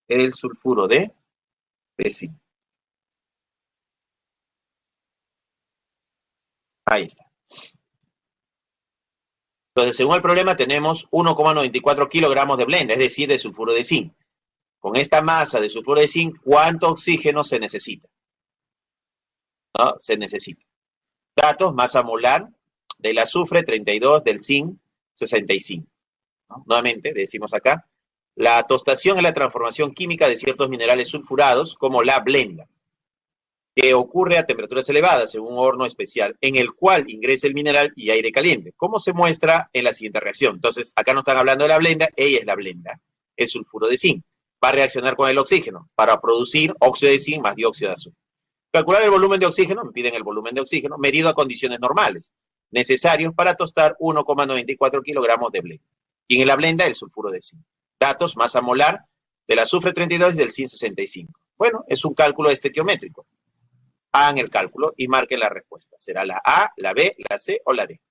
el sulfuro de zinc. Ahí está. Entonces, según el problema, tenemos 1,94 kilogramos de blenda, es decir, de sulfuro de zinc. Con esta masa de sulfuro de zinc, ¿cuánto oxígeno se necesita? ¿No? Se necesita. Datos, masa molar del azufre, 32, del zinc, 65. ¿No? Nuevamente, decimos acá, la tostación es la transformación química de ciertos minerales sulfurados, como la blenda. que ocurre a temperaturas elevadas en un horno especial, en el cual ingresa el mineral y aire caliente, como se muestra en la siguiente reacción. Entonces, acá no están hablando de la blenda, ella es la blenda, el sulfuro de zinc. Va a reaccionar con el oxígeno para producir óxido de zinc más dióxido de azufre. Calcular el volumen de oxígeno, me piden el volumen de oxígeno, medido a condiciones normales, necesarios para tostar 1,94 kilogramos de blenda. Y en la blenda, el sulfuro de zinc. Datos, masa molar del azufre 32 y del zinc 65. Bueno, es un cálculo estequiométrico. Hagan el cálculo y marquen la respuesta. ¿Será la A, la B, la C o la D?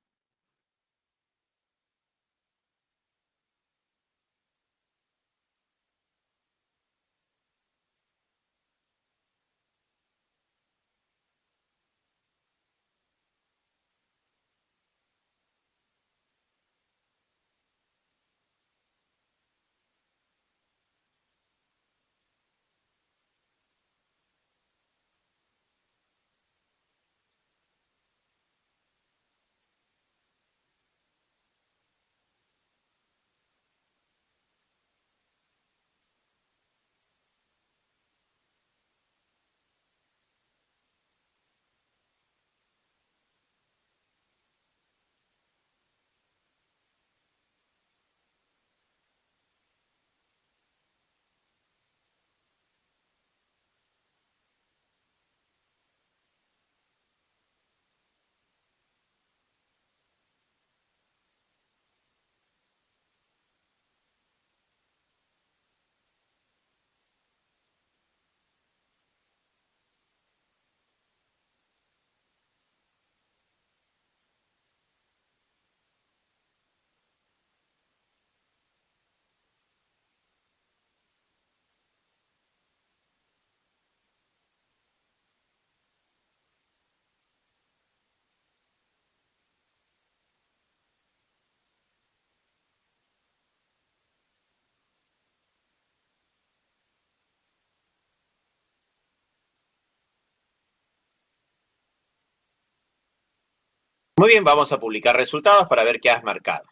Muy bien, vamos a publicar resultados para ver qué has marcado.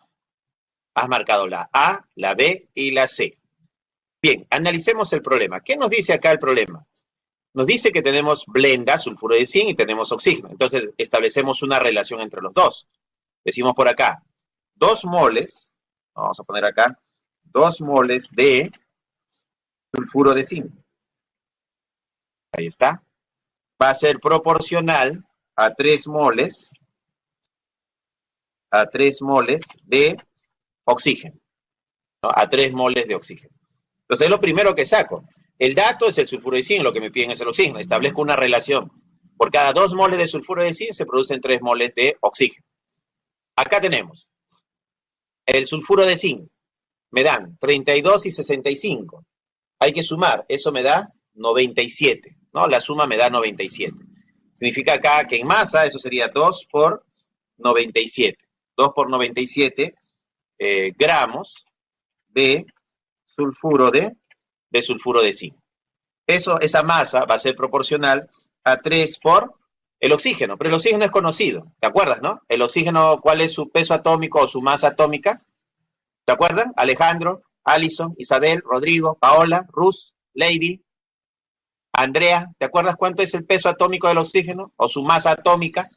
Has marcado la A, la B y la C. Bien, analicemos el problema. ¿Qué nos dice acá el problema? Nos dice que tenemos blenda, sulfuro de zinc y tenemos oxígeno. Entonces establecemos una relación entre los dos. Decimos por acá, 2 moles, vamos a poner acá, 2 moles de sulfuro de zinc. Ahí está. Va a ser proporcional a 3 moles de oxígeno, ¿no? A 3 moles de oxígeno. Entonces es lo primero que saco. El dato es el sulfuro de zinc, lo que me piden es el oxígeno. Establezco una relación. Por cada 2 moles de sulfuro de zinc se producen 3 moles de oxígeno. Acá tenemos el sulfuro de zinc. Me dan 32 y 65. Hay que sumar. Eso me da 97. ¿No? La suma me da 97. Significa acá que en masa eso sería 2 por 97. 2 por 97 gramos de sulfuro de zinc. Esa masa va a ser proporcional a 3 por el oxígeno, pero el oxígeno es conocido, ¿te acuerdas, no? El oxígeno, ¿cuál es su peso atómico o su masa atómica? ¿Te acuerdan? Alejandro, Alison, Isabel, Rodrigo, Paola, Ruz, Lady, Andrea, ¿te acuerdas cuánto es el peso atómico del oxígeno o su masa atómica?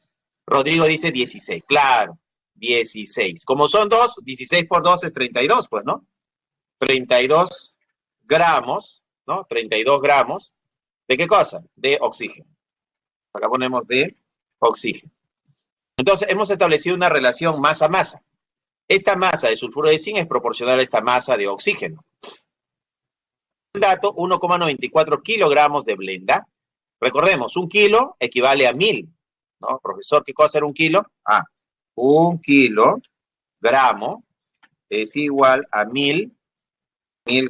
Rodrigo dice 16, claro, 16. Como son 2, 16 por 2 es 32, pues, ¿no? 32 gramos, ¿no? 32 gramos, ¿de qué cosa? De oxígeno. Acá ponemos de oxígeno. Entonces, hemos establecido una relación masa-masa. Esta masa de sulfuro de zinc es proporcional a esta masa de oxígeno. El dato, 1,94 kilogramos de blenda. Recordemos, 1 kilo equivale a 1000, ¿no? Profesor, ¿qué cosa era 1 kilo? 1 kilogramo es igual a 1000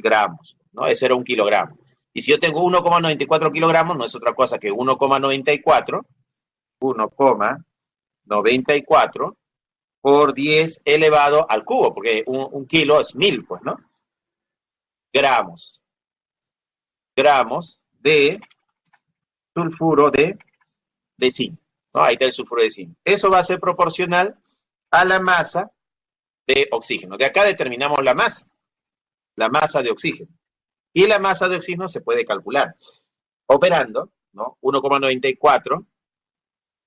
gramos, ¿no? Ese era 1 kilogramo. Y si yo tengo 1,94 kilogramos, no es otra cosa que 1,94 por 10 elevado al cubo, porque un kilo es 1000, pues, ¿no? Gramos de sulfuro de zinc, ¿no? Ahí está el sulfuro de zinc. Eso va a ser proporcional a la masa de oxígeno. De acá determinamos la masa de oxígeno. Y la masa de oxígeno se puede calcular operando ¿no? 1,94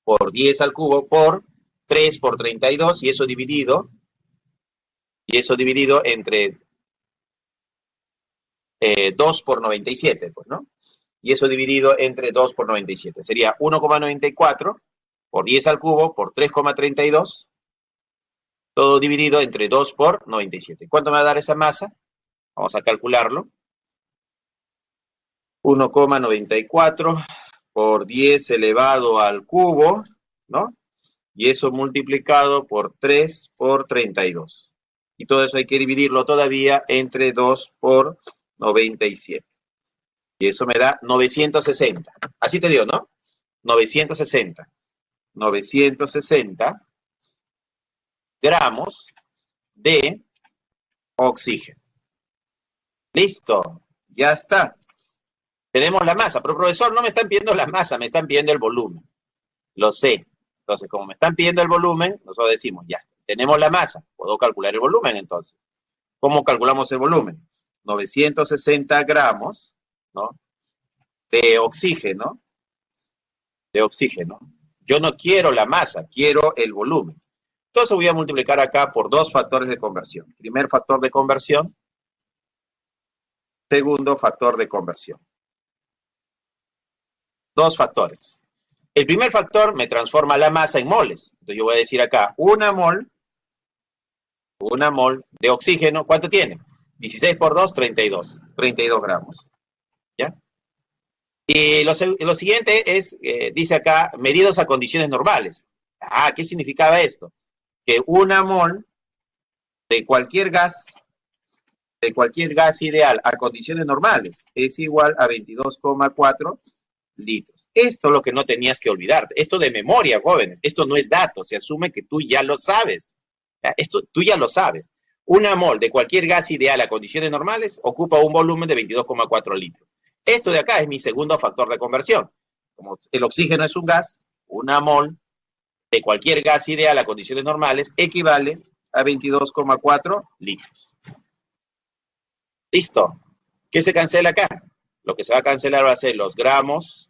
por 10 al cubo por 3 por 32 y eso dividido entre 2 por 97, pues, ¿no? Y eso dividido entre 2 por 97. Sería 1,94 por 10 al cubo por 3,32, todo dividido entre 2 por 97. ¿Cuánto me va a dar esa masa? Vamos a calcularlo. 1,94 por 10 elevado al cubo, ¿no? Y eso multiplicado por 3 por 32. Y todo eso hay que dividirlo todavía entre 2 por 97. Y eso me da 960. Así te dio, ¿no? 960. 960 gramos de oxígeno. Listo, ya está. Tenemos la masa, pero profesor, no me están pidiendo la masa, me están pidiendo el volumen. Lo sé. Entonces, como me están pidiendo el volumen, nosotros decimos, ya está. Tenemos la masa, puedo calcular el volumen entonces. ¿Cómo calculamos el volumen? 960 gramos, ¿no? De oxígeno. Yo no quiero la masa, quiero el volumen. Entonces voy a multiplicar acá por dos factores de conversión. Primer factor de conversión, segundo factor de conversión. Dos factores. El primer factor me transforma la masa en moles. Entonces yo voy a decir acá, una mol de oxígeno, ¿cuánto tiene? 16 por 2, 32. 32 gramos. ¿Ya? Y lo siguiente es, dice acá, medidos a condiciones normales. Ah, ¿qué significaba esto? Que una mol de cualquier gas ideal a condiciones normales es igual a 22,4 litros. Esto es lo que no tenías que olvidar. Esto de memoria, jóvenes. Esto no es dato. Se asume que tú ya lo sabes. Esto tú ya lo sabes. Una mol de cualquier gas ideal a condiciones normales ocupa un volumen de 22,4 litros. Esto de acá es mi segundo factor de conversión. Como el oxígeno es un gas, una mol de cualquier gas ideal a condiciones normales equivale a 22,4 litros. Listo. ¿Qué se cancela acá? Lo que se va a cancelar va a ser los gramos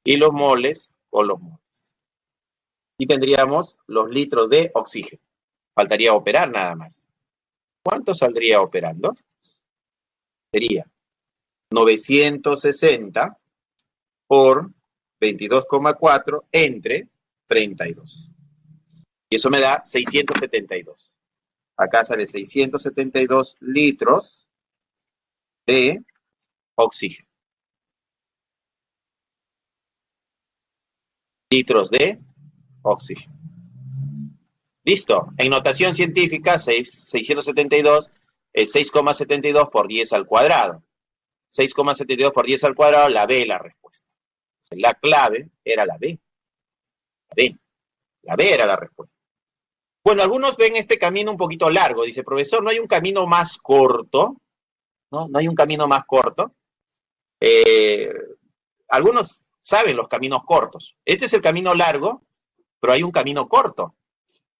y los moles con los moles. Y tendríamos los litros de oxígeno. Faltaría operar nada más. ¿Cuánto saldría operando? Sería 960 por 22,4 entre 32. Y eso me da 672. Acá sale 672 litros de oxígeno. Litros de oxígeno. Listo. En notación científica, 672 es 6,72 por 10 al cuadrado. 6,72 por 10 al cuadrado, la B es la respuesta. La clave era la B. La B era la respuesta. Bueno, algunos ven este camino un poquito largo. Dice, profesor, ¿no hay un camino más corto? ¿No hay un camino más corto? Algunos saben los caminos cortos. Este es el camino largo, pero hay un camino corto.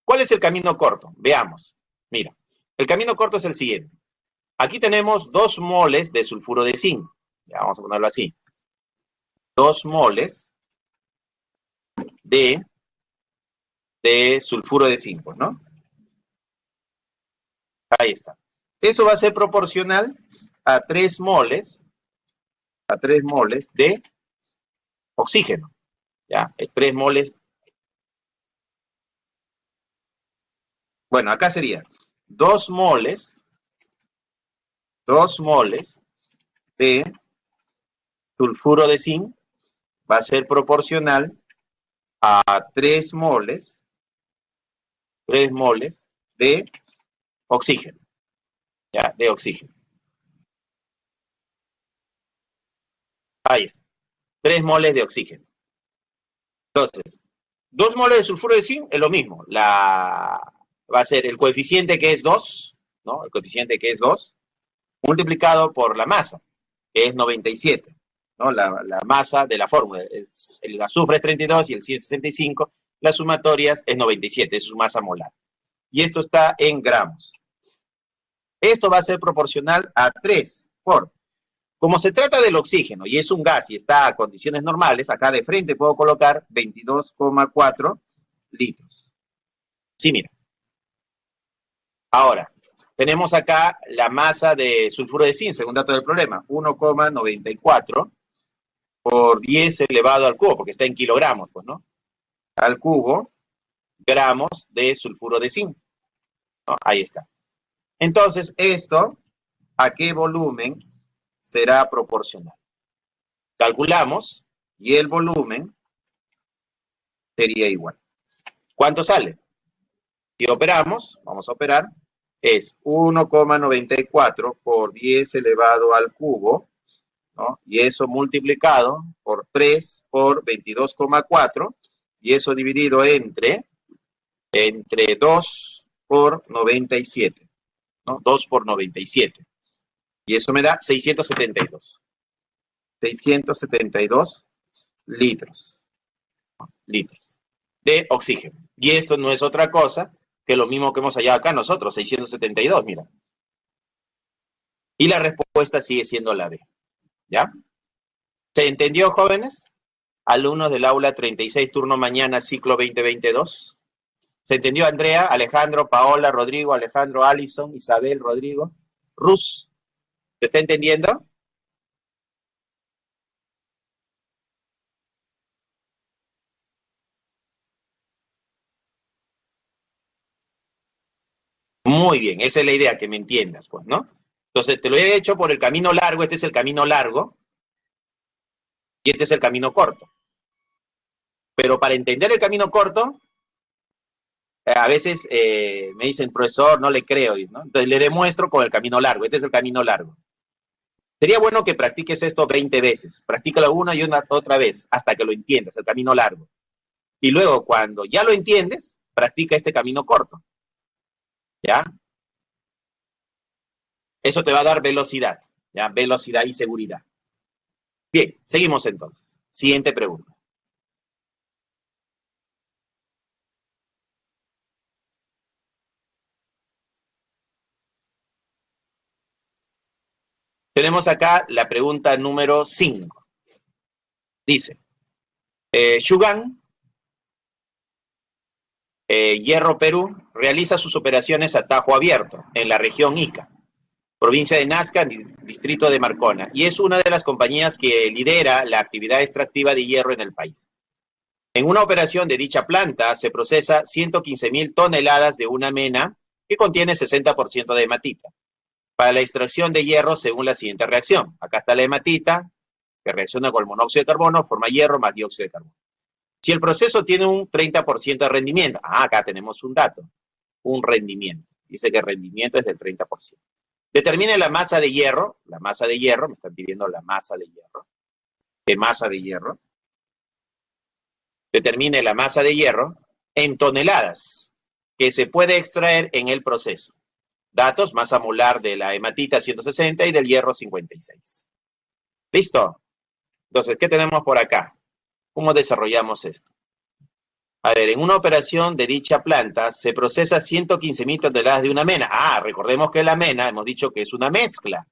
¿Cuál es el camino corto? Veamos. Mira, el camino corto es el siguiente. Aquí tenemos 2 moles de sulfuro de zinc. Ya vamos a ponerlo así. 2 moles de sulfuro de zinc, ¿no? Ahí está. Eso va a ser proporcional a 3 moles de oxígeno. ¿Ya? 3 moles. Bueno, acá sería 2 moles de sulfuro de zinc va a ser proporcional a 3 moles de oxígeno. ¿Ya? De oxígeno. Ahí está. 3 moles de oxígeno. Entonces, 2 moles de sulfuro de zinc es lo mismo. Va a ser el coeficiente que es 2, ¿no? El coeficiente que es 2, multiplicado por la masa, que es 97, ¿no? La masa de la fórmula. El azufre es 32 y el C es 65. Las sumatorias es 97, es su masa molar. Y esto está en gramos. Esto va a ser proporcional a 3 por Como se trata del oxígeno y es un gas y está a condiciones normales, acá de frente puedo colocar 22,4 litros. Sí, mira. Ahora, tenemos acá la masa de sulfuro de zinc, según dato del problema, 1,94 por 10 elevado al cubo, porque está en kilogramos, pues, ¿no? Al cubo, gramos de sulfuro de zinc, ¿no? Ahí está. Entonces, esto, ¿a qué volumen será proporcional? Calculamos y el volumen sería igual. ¿Cuánto sale? Si operamos, vamos a operar, es 1,94 por 10 elevado al cubo, ¿no? Y eso multiplicado por 3 por 22,4, y eso dividido entre 2 por 97, ¿no? 2 por 97. Y eso me da 672. 672 litros. Litros de oxígeno. Y esto no es otra cosa que lo mismo que hemos hallado acá nosotros, 672, mira. Y la respuesta sigue siendo la B. ¿Ya? ¿Se entendió, jóvenes? Alumnos del aula 36, turno mañana, ciclo 2022. ¿Se entendió, Andrea, Alejandro, Paola, Rodrigo, Alejandro, Alison, Isabel, Rodrigo, Rus? ¿Se está entendiendo? Muy bien, esa es la idea, que me entiendas, pues, ¿no? Entonces, te lo he hecho por el camino largo, este es el camino largo, y este es el camino corto. Pero para entender el camino corto, a veces me dicen, profesor, no le creo, ¿no? Entonces le demuestro con el camino largo, este es el camino largo. Sería bueno que practiques esto 20 veces, practícalo una y una otra vez, hasta que lo entiendas, el camino largo. Y luego, cuando ya lo entiendes, practica este camino corto, ¿ya? Eso te va a dar velocidad, ¿ya? Velocidad y seguridad. Bien, seguimos entonces. Siguiente pregunta. Tenemos acá la pregunta número 5. Dice, Shugan, Hierro Perú, realiza sus operaciones a tajo abierto en la región Ica, provincia de Nazca, distrito de Marcona, y es una de las compañías que lidera la actividad extractiva de hierro en el país. En una operación de dicha planta se procesa 115.000 toneladas de una mena que contiene 60% de hematita para la extracción de hierro según la siguiente reacción. Acá está la hematita, que reacciona con el monóxido de carbono, forma hierro más dióxido de carbono. Si el proceso tiene un 30% de rendimiento, acá tenemos un dato, un rendimiento. Dice que el rendimiento es del 30%. Determine la masa de hierro, me están pidiendo la masa de hierro. ¿Qué masa de hierro? Determine la masa de hierro en toneladas que se puede extraer en el proceso. Datos, masa molar de la hematita 160 y del hierro 56. ¿Listo? Entonces, ¿qué tenemos por acá? ¿Cómo desarrollamos esto? A ver, en una operación de dicha planta se procesa 115.000 toneladas de una mena. Recordemos que la mena, hemos dicho que es una mezcla.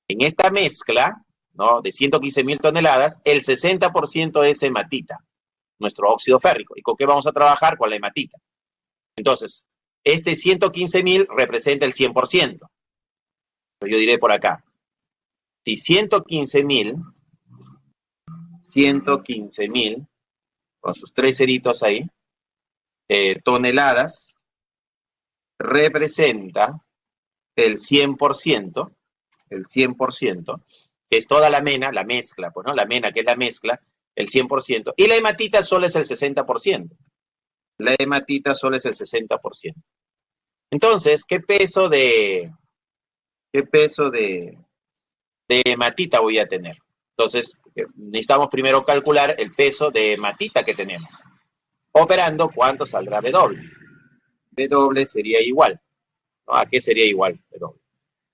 En esta mezcla, ¿no?, de 115.000 toneladas, el 60% es hematita, nuestro óxido férrico. ¿Y con qué vamos a trabajar? Con la hematita. Entonces, este 115.000 representa el 100%. Yo diré por acá, si 115.000, con sus 3 ceritos ahí, toneladas, representa el 100%, que es toda la mena, la mezcla, pues, ¿no? La mena, que es la mezcla, el 100%, y la hematita solo es el 60%. La hematita solo es el 60%. Entonces, ¿qué peso de hematita voy a tener? Entonces, necesitamos primero calcular el peso de hematita que tenemos. Operando, ¿cuánto saldrá W? W sería igual, ¿no? ¿A qué sería igual W?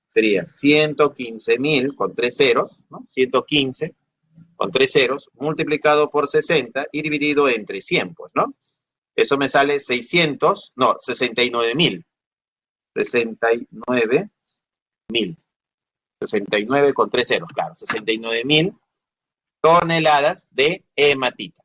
Sería 115.000 con 3 ceros, ¿no? 115 con 3 ceros, multiplicado por 60 y dividido entre 100, pues, ¿no? Eso me sale 69.000. 69.000. 69 con 3 ceros, claro, 69.000 toneladas de hematita.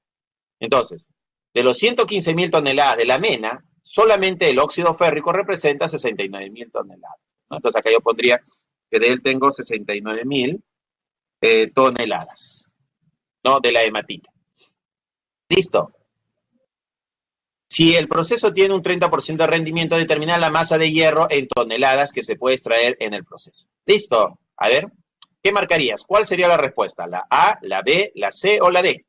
Entonces, de los 115.000 toneladas de la mena, solamente el óxido férrico representa 69.000 toneladas, ¿no? Entonces acá yo pondría que de él tengo 69.000 toneladas, ¿no? De la hematita. ¿Listo? Si el proceso tiene un 30% de rendimiento, determina la masa de hierro en toneladas que se puede extraer en el proceso. ¿Listo? A ver, ¿qué marcarías? ¿Cuál sería la respuesta? ¿La A, la B, la C o la D?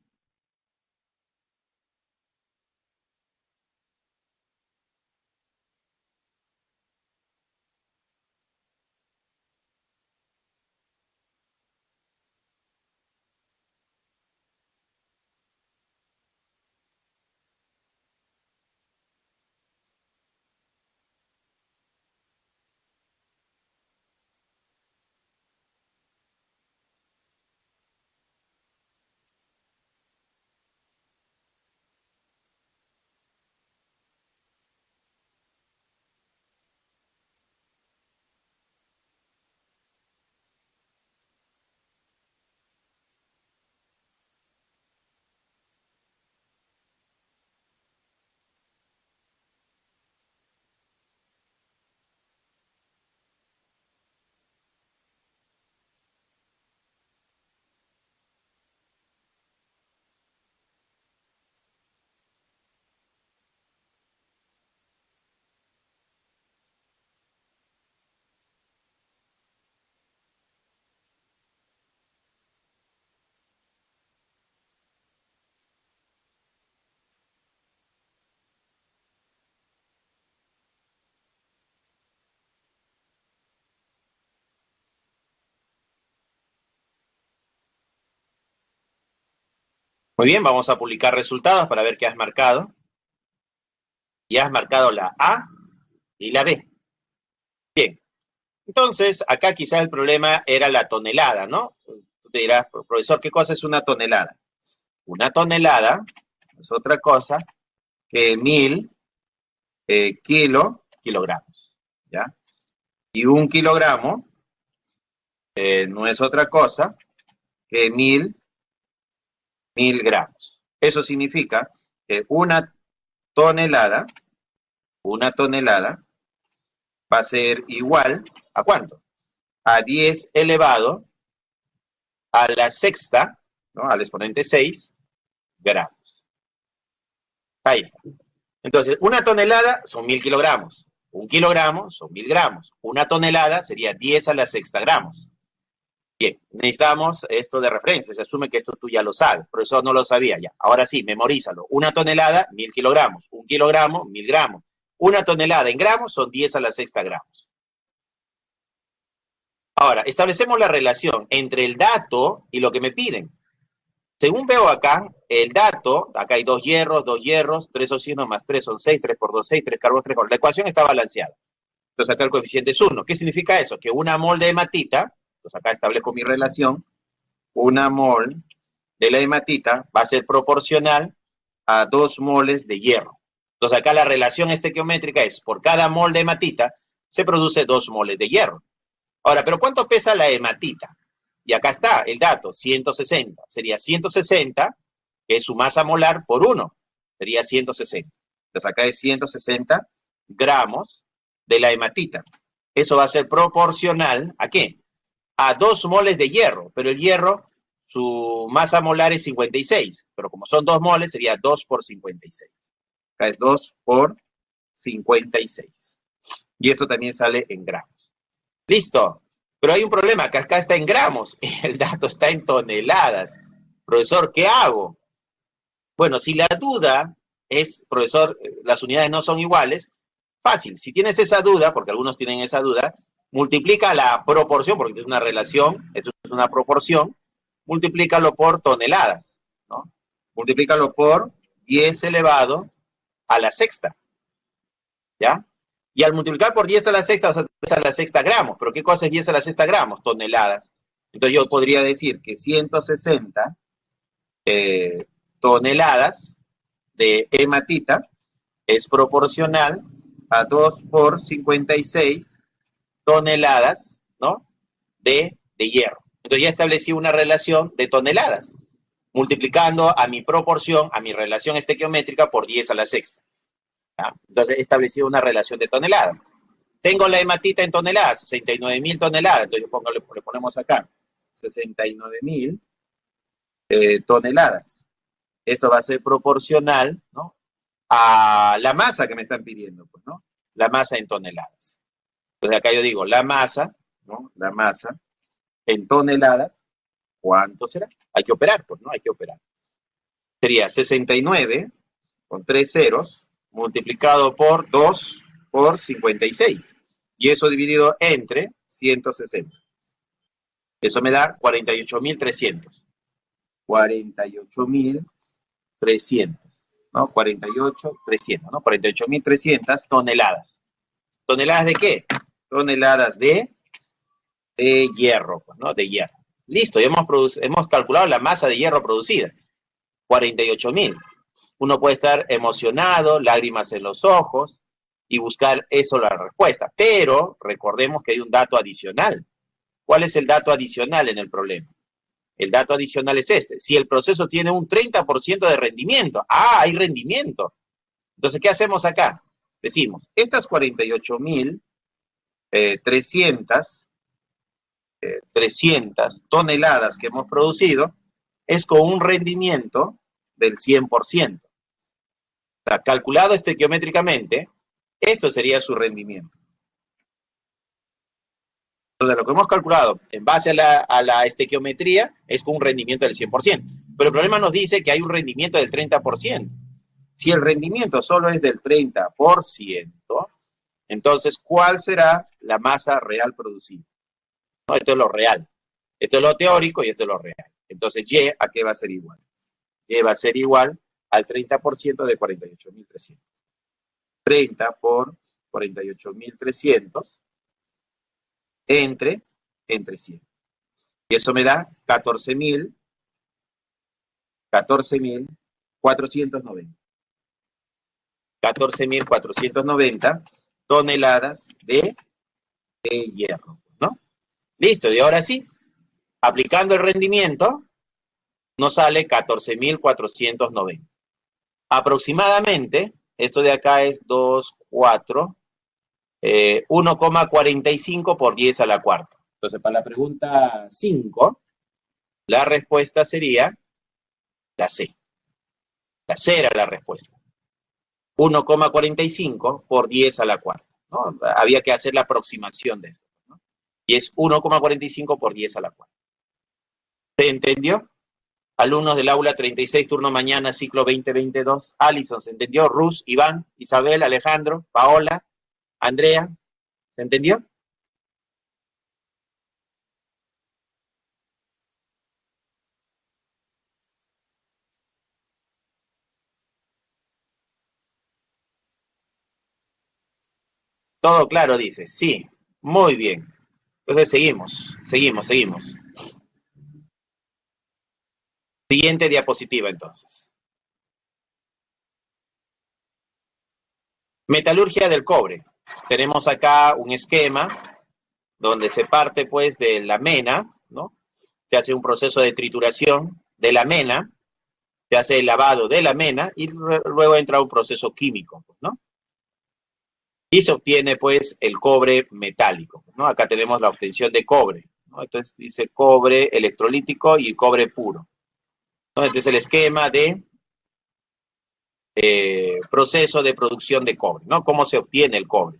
Muy bien, vamos a publicar resultados para ver qué has marcado. Y has marcado la A y la B. Bien, entonces acá quizás el problema era la tonelada, ¿no? Tú te dirás, profesor, ¿qué cosa es una tonelada? Una tonelada es otra cosa que 1.000 kilogramos, ¿ya? Y un kilogramo no es otra cosa que 1.000 gramos. Eso significa que tonelada, una tonelada va a ser igual a ¿cuánto? A 10 elevado a la sexta, ¿no? Al exponente 6 gramos. Ahí está. Entonces, una tonelada son 1.000 kilogramos. Un kilogramo son 1.000 gramos. Una tonelada sería 10 a la sexta gramos. Bien, necesitamos esto de referencia. Se asume que esto tú ya lo sabes, pero eso no lo sabía ya. Ahora sí, memorízalo. Una tonelada, 1.000 kilogramos. Un kilogramo, 1.000 gramos. Una tonelada en gramos son 10 a la sexta gramos. Ahora, establecemos la relación entre el dato y lo que me piden. Según veo acá, el dato, acá hay dos hierros, 3 oxígenos más 3 son 6, 3 por 2, 6, 3 carbonos, 3 carbonos. La ecuación está balanceada. Entonces acá el coeficiente es 1. ¿Qué significa eso? Que una mol de hematita, entonces acá establezco mi relación, una mol de la hematita va a ser proporcional a 2 moles de hierro. Entonces acá la relación estequiométrica es, por cada mol de hematita, se produce 2 moles de hierro. Ahora, ¿pero cuánto pesa la hematita? Y acá está el dato, 160. Sería 160, que es su masa molar, por 1. Sería 160. Entonces acá es 160 gramos de la hematita. Eso va a ser proporcional, ¿a qué? A 2 moles de hierro. Pero el hierro, su masa molar es 56. Pero como son 2 moles, sería 2 por 56. Acá es 2 por 56. Y esto también sale en gramos. Listo. Pero hay un problema, que acá está en gramos, el dato está en toneladas. Profesor, ¿qué hago? Bueno, si la duda es, profesor, las unidades no son iguales, fácil. Si tienes esa duda, porque algunos tienen esa duda, multiplica la proporción, porque es una relación, esto es una proporción, multiplícalo por toneladas, ¿no? Multiplícalo por 10 elevado a la sexta, ¿ya? Y al multiplicar por 10 a la sexta, vas a 10 a la sexta gramos. ¿Pero qué cosa es 10 a la sexta gramos? Toneladas. Entonces yo podría decir que 160 toneladas de hematita es proporcional a 2 por 56 toneladas, ¿no? de hierro. Entonces ya establecí una relación de toneladas, multiplicando a mi proporción, a mi relación estequiométrica por 10 a la sexta. ¿Ya? Entonces he establecido una relación de toneladas. Tengo la hematita en toneladas, 69.000 toneladas. Entonces le ponemos acá, 69.000 toneladas. Esto va a ser proporcional, ¿no?, a la masa que me están pidiendo, pues, ¿no? La masa en toneladas. Entonces acá yo digo, la masa, ¿no? La masa en toneladas, ¿cuánto será? Hay que operar, pues, ¿no? Hay que operar. Sería 69 con 3 ceros multiplicado por 2 por 56. Y eso dividido entre 160. Eso me da 48.300. 48.300, ¿no? 48.300, ¿no? 48.300 toneladas. ¿Toneladas de qué? Toneladas de hierro, pues, ¿no? De hierro. Listo, ya hemos calculado la masa de hierro producida. 48.000. Uno puede estar emocionado, lágrimas en los ojos, y buscar eso la respuesta. Pero recordemos que hay un dato adicional. ¿Cuál es el dato adicional en el problema? El dato adicional es este. Si el proceso tiene un 30% de rendimiento, hay rendimiento. Entonces, ¿qué hacemos acá? Decimos, estas 48.300 toneladas que hemos producido es con un rendimiento del 100%. O sea, calculado estequiométricamente, esto sería su rendimiento. Entonces, lo que hemos calculado en base a la estequiometría es con un rendimiento del 100%. Pero el problema nos dice que hay un rendimiento del 30%. Si el rendimiento solo es del 30%, entonces, ¿cuál será la masa real producida? ¿No? Esto es lo real. Esto es lo teórico y esto es lo real. Entonces, Y, ¿a qué va a ser igual? Y va a ser igual al 30% de 48.300. 30 por 48.300 entre 100. Y eso me da 14.490. 14.490 toneladas de hierro, ¿no? Listo, y ahora sí, aplicando el rendimiento, nos sale 14.490. Aproximadamente, esto de acá es 2, 4, 1,45 por 10 a la cuarta. Entonces, para la pregunta 5, la respuesta sería la C. La C era la respuesta. 1,45 por 10 a la cuarta, ¿no? Había que hacer la aproximación de esto, ¿no? Y es 1,45 por 10 a la cuarta. ¿Se entendió? Alumnos del aula 36, turno mañana, ciclo 2022. Alison, ¿se entendió? Rus, Iván, Isabel, Alejandro, Paola, Andrea, ¿se entendió? Todo claro, dice. Sí, muy bien. Entonces seguimos. Siguiente diapositiva, entonces. Metalurgia del cobre. Tenemos acá un esquema donde se parte, pues, de la mena, ¿no? Se hace un proceso de trituración de la mena, se hace el lavado de la mena y luego entra un proceso químico, ¿no? Y se obtiene, pues, el cobre metálico, ¿no? Acá tenemos la obtención de cobre, ¿no? Entonces dice cobre electrolítico y cobre puro, ¿no? Este es el esquema de proceso de producción de cobre, ¿no? ¿Cómo se obtiene el cobre?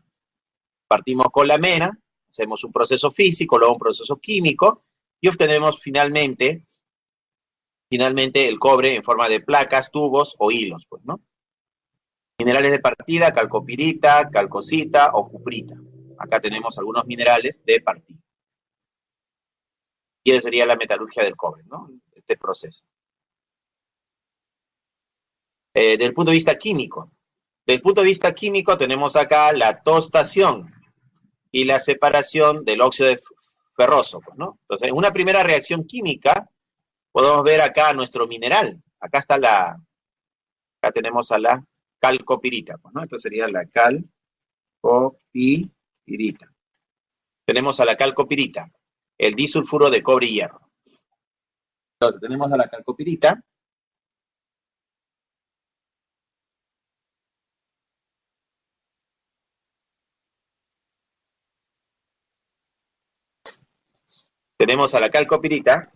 Partimos con la mena, hacemos un proceso físico, luego un proceso químico y obtenemos finalmente el cobre en forma de placas, tubos o hilos, pues, ¿no? Minerales de partida, calcopirita, calcosita o cuprita. Acá tenemos algunos minerales de partida. Y esa sería la metalurgia del cobre, ¿no? Este proceso. Desde el punto de vista químico. Desde el punto de vista químico tenemos acá la tostación y la separación del óxido de ferroso, pues, ¿no? Entonces, en una primera reacción química, podemos ver acá nuestro mineral. Acá tenemos a la calcopirita, pues, ¿no? Esto sería la calcopirita. Tenemos a la calcopirita. el disulfuro de cobre y hierro. Entonces tenemos a la calcopirita. Tenemos a la calcopirita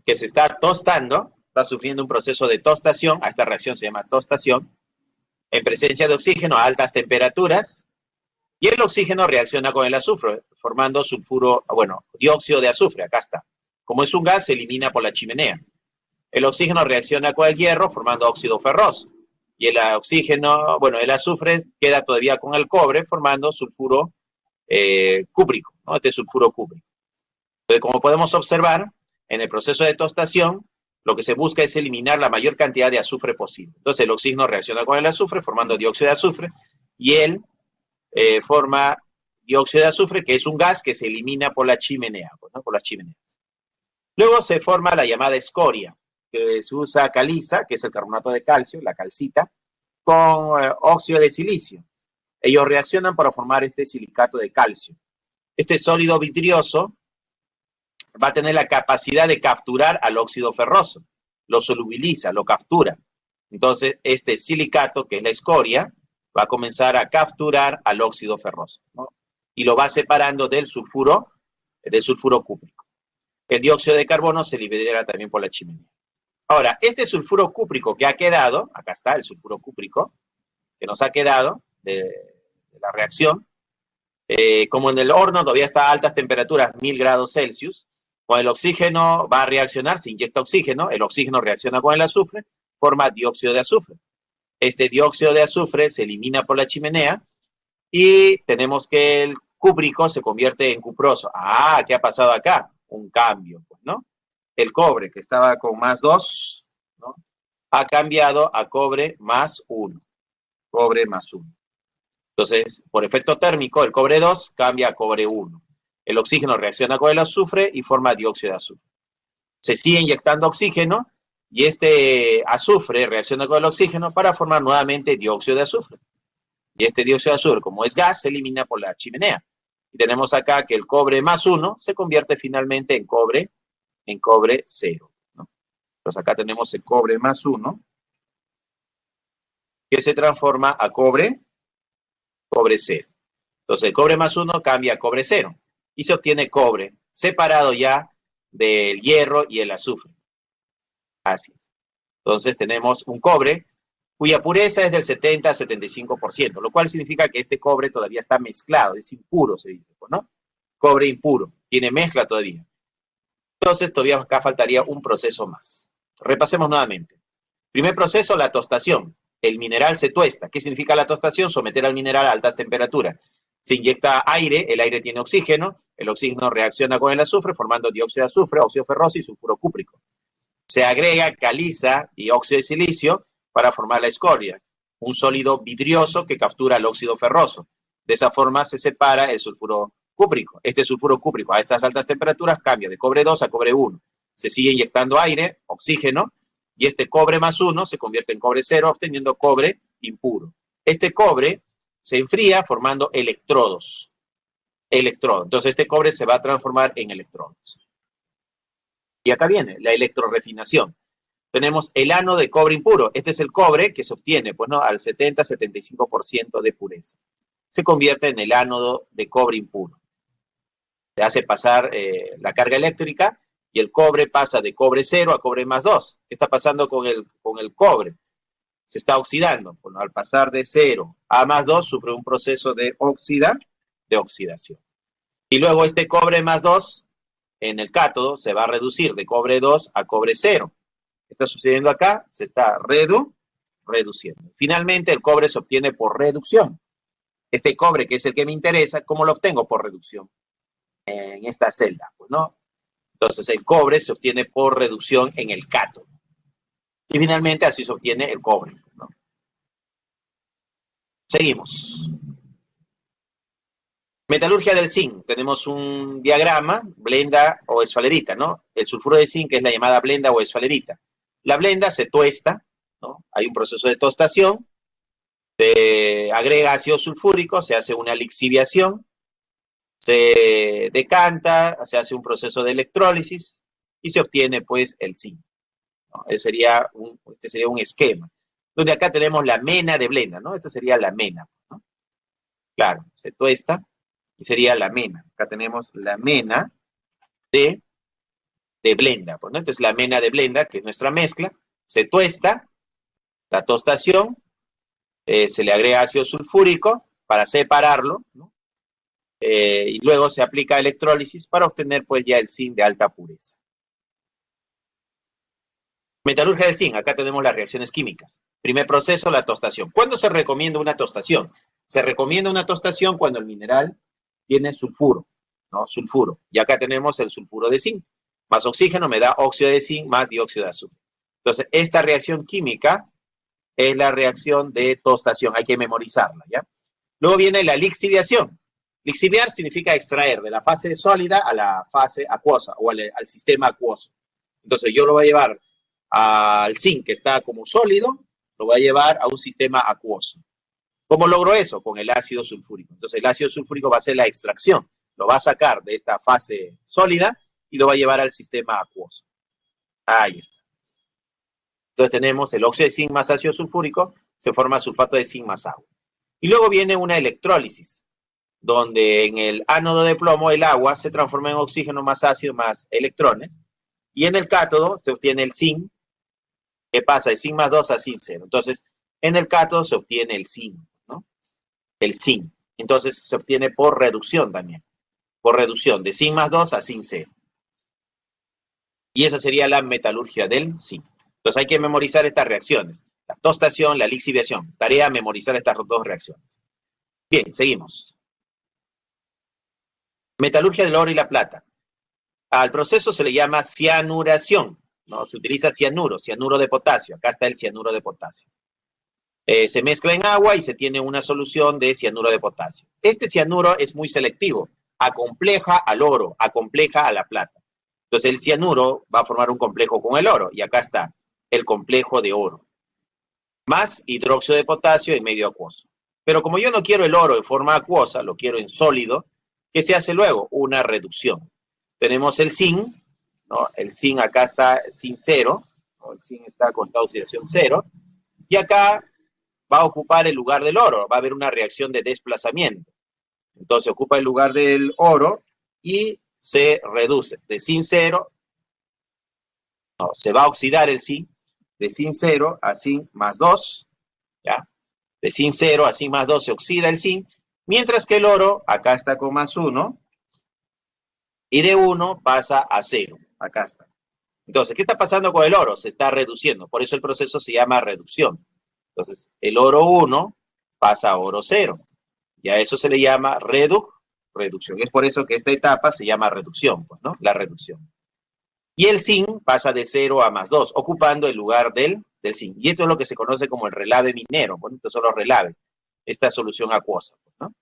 que se está tostando, está sufriendo un proceso de tostación, a esta reacción se llama tostación, en presencia de oxígeno a altas temperaturas, y el oxígeno reacciona con el azufre, formando sulfuro, bueno, dióxido de azufre, acá está. Como es un gas, se elimina por la chimenea. El oxígeno reacciona con el hierro, formando óxido ferroso. Y el oxígeno, bueno, el azufre queda todavía con el cobre, formando sulfuro cúprico, ¿no? Este es sulfuro cúprico. Entonces, como podemos observar, en el proceso de tostación, lo que se busca es eliminar la mayor cantidad de azufre posible. Entonces, el oxígeno reacciona con el azufre, formando dióxido de azufre, y él forma dióxido de azufre, que es un gas que se elimina por la chimenea, pues, ¿no? Por las chimeneas. Luego se forma la llamada escoria, que se usa caliza, que es el carbonato de calcio, la calcita, con óxido de silicio. Ellos reaccionan para formar este silicato de calcio. Este sólido vidrioso va a tener la capacidad de capturar al óxido ferroso, lo solubiliza, lo captura. Entonces, este silicato, que es la escoria, va a comenzar a capturar al óxido ferroso, ¿no? Y lo va separando del sulfuro cúprico. El dióxido de carbono se libera también por la chimenea. Ahora, este sulfuro cúprico que ha quedado, acá está el sulfuro cúprico, que nos ha quedado de la reacción, como en el horno todavía está a altas temperaturas, 1000 grados Celsius, con el oxígeno va a reaccionar, se inyecta oxígeno, el oxígeno reacciona con el azufre, forma dióxido de azufre. Este dióxido de azufre se elimina por la chimenea y tenemos que el cúprico se convierte en cuproso. Ah, ¿qué ha pasado acá? Un cambio, pues, ¿no? El cobre, que estaba con más 2, ¿no? Ha cambiado a cobre más 1. Cobre más 1. Entonces, por efecto térmico, el cobre 2 cambia a cobre 1. El oxígeno reacciona con el azufre y forma dióxido de azufre. Se sigue inyectando oxígeno y este azufre reacciona con el oxígeno para formar nuevamente dióxido de azufre. Y este dióxido de azufre, como es gas, se elimina por la chimenea. Y tenemos acá que el cobre más 1 se convierte finalmente en cobre 0, ¿no? Entonces acá tenemos el cobre más 1 que se transforma a cobre 0. Entonces el cobre más 1 cambia a cobre 0 y se obtiene cobre separado ya del hierro y el azufre. Así es. Entonces tenemos un cobre cuya pureza es del 70 a 75%, lo cual significa que este cobre todavía está mezclado, es impuro, se dice, ¿no? Cobre impuro, tiene mezcla todavía. Entonces todavía acá faltaría un proceso más. Repasemos nuevamente. Primer proceso, la tostación. El mineral se tuesta. ¿Qué significa la tostación? Someter al mineral a altas temperaturas. Se inyecta aire, el aire tiene oxígeno, el oxígeno reacciona con el azufre formando dióxido de azufre, óxido ferroso y sulfuro cúprico. Se agrega caliza y óxido de silicio para formar la escoria, un sólido vidrioso que captura el óxido ferroso. De esa forma se separa el sulfuro cúprico. Este sulfuro cúprico a estas altas temperaturas cambia de cobre 2 a cobre 1. Se sigue inyectando aire, oxígeno, y este cobre más 1 se convierte en cobre 0, obteniendo cobre impuro. Este cobre se enfría formando electrodos. Entonces este cobre se va a transformar en electrodos. Y acá viene la electrorefinación. Tenemos el ano de cobre impuro. Este es el cobre que se obtiene, pues, ¿no? Al 70-75% de pureza. Se convierte en el ánodo de cobre impuro. Se hace pasar la carga eléctrica y el cobre pasa de cobre 0 a cobre más 2. ¿Qué está pasando con el cobre? Se está oxidando. Bueno, al pasar de 0 a más 2 sufre un proceso de oxidación. Y luego este cobre más 2 en el cátodo se va a reducir de cobre 2 a cobre 0. ¿Qué está sucediendo acá? Se está reduciendo. Finalmente, el cobre se obtiene por reducción. Este cobre, que es el que me interesa, ¿cómo lo obtengo? Por reducción. En esta celda, pues, ¿no? Entonces, el cobre se obtiene por reducción en el cátodo. Y finalmente, así se obtiene el cobre, ¿no? Seguimos. Metalurgia del zinc. Tenemos un diagrama, blenda o esfalerita, ¿no? El sulfuro de zinc es la llamada blenda o esfalerita. La blenda se tuesta, ¿no? Hay un proceso de tostación, se agrega ácido sulfúrico, se hace una lixiviación, Se decanta, se hace un proceso de electrólisis y se obtiene pues el zinc, ¿no? Este sería un esquema. Donde acá tenemos la mena de blenda, ¿no? Esto sería la mena, ¿no? Claro, se tuesta y sería la mena. Acá tenemos la mena de blenda, pues, ¿no? Entonces la mena de blenda, que es nuestra mezcla, se tuesta, la tostación, se le agrega ácido sulfúrico para separarlo, ¿no? Y luego se aplica electrólisis para obtener pues ya el zinc de alta pureza. Metalurgia del zinc, acá tenemos las reacciones químicas. Primer proceso, la tostación. ¿Cuándo se recomienda una tostación? Se recomienda una tostación cuando el mineral tiene sulfuro, ¿no? Sulfuro. Y acá tenemos el sulfuro de zinc. Más oxígeno me da óxido de zinc más dióxido de azufre. Entonces, esta reacción química es la reacción de tostación. Hay que memorizarla, ¿ya? Luego viene la lixiviación. Lixiviar significa extraer de la fase sólida a la fase acuosa o al sistema acuoso. Entonces, yo lo voy a llevar al zinc, que está como sólido, lo voy a llevar a un sistema acuoso. ¿Cómo logro eso? Con el ácido sulfúrico. Entonces, el ácido sulfúrico va a hacer la extracción. Lo va a sacar de esta fase sólida y lo va a llevar al sistema acuoso. Ahí está. Entonces, tenemos el óxido de zinc más ácido sulfúrico, se forma sulfato de zinc más agua. Y luego viene una electrólisis, donde en el ánodo de plomo el agua se transforma en oxígeno más ácido más electrones, y en el cátodo se obtiene el zinc, que pasa de zinc más 2 a zinc 0. Entonces, en el cátodo se obtiene el zinc, ¿no? El zinc. Entonces, se obtiene por reducción también, por reducción de zinc más 2 a zinc 0. Y esa sería la metalurgia del zinc. Entonces, hay que memorizar estas reacciones, la tostación, la lixiviación. Tarea, memorizar estas dos reacciones. Bien, seguimos. Metalurgia del oro y la plata. Al proceso se le llama cianuración, ¿no? Se utiliza cianuro de potasio. Acá está el cianuro de potasio. Se mezcla en agua y se tiene una solución de cianuro de potasio. Este cianuro es muy selectivo, acompleja al oro, acompleja a la plata. Entonces el cianuro va a formar un complejo con el oro y acá está el complejo de oro, más hidróxido de potasio en medio acuoso. Pero como yo no quiero el oro en forma acuosa, lo quiero en sólido, ¿qué se hace luego? Una reducción. Tenemos el zinc, ¿no? El zinc acá está zinc 0, ¿no? El zinc está con esta oxidación 0, y acá va a ocupar el lugar del oro, va a haber una reacción de desplazamiento. Entonces ocupa el lugar del oro y se reduce de zinc 0, no, se va a oxidar el zinc de zinc 0 a zinc más 2, ¿ya? De zinc 0 a zinc más 2 se oxida el zinc, mientras que el oro acá está con más 1 y de 1 pasa a 0, acá está. Entonces, ¿qué está pasando con el oro? Se está reduciendo, por eso el proceso se llama reducción. Entonces, el oro 1 pasa a oro 0. Y a eso se le llama reducción. Es por eso que esta etapa se llama reducción, pues, ¿no? La reducción. Y el zinc pasa de 0 a más 2, ocupando el lugar del zinc. Y esto es lo que se conoce como el relave minero. Bueno, estos son los relaves, esta solución acuosa, pues, ¿no?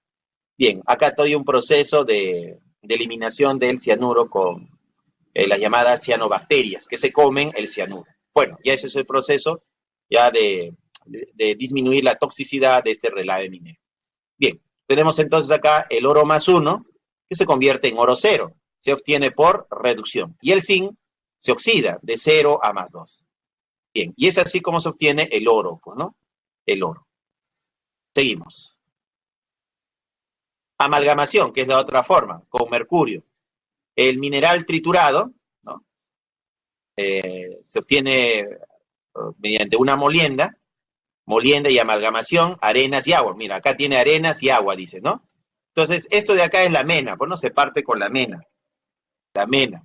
Bien, acá hay un proceso de eliminación del cianuro con las llamadas cianobacterias, que se comen el cianuro. Bueno, ya ese es el proceso ya de disminuir la toxicidad de este relave minero. Bien, tenemos entonces acá el oro más 1, que se convierte en oro 0. Se obtiene por reducción. Y el zinc se oxida de 0 a más 2. Bien, y es así como se obtiene el oro, pues, ¿no? El oro. Seguimos. Amalgamación, que es la otra forma, con mercurio. El mineral triturado, ¿no? Se obtiene mediante una molienda y amalgamación, arenas y agua. Mira, acá tiene arenas y agua, dice, ¿no? Entonces, esto de acá es la mena, pues no se parte con la mena. La mena.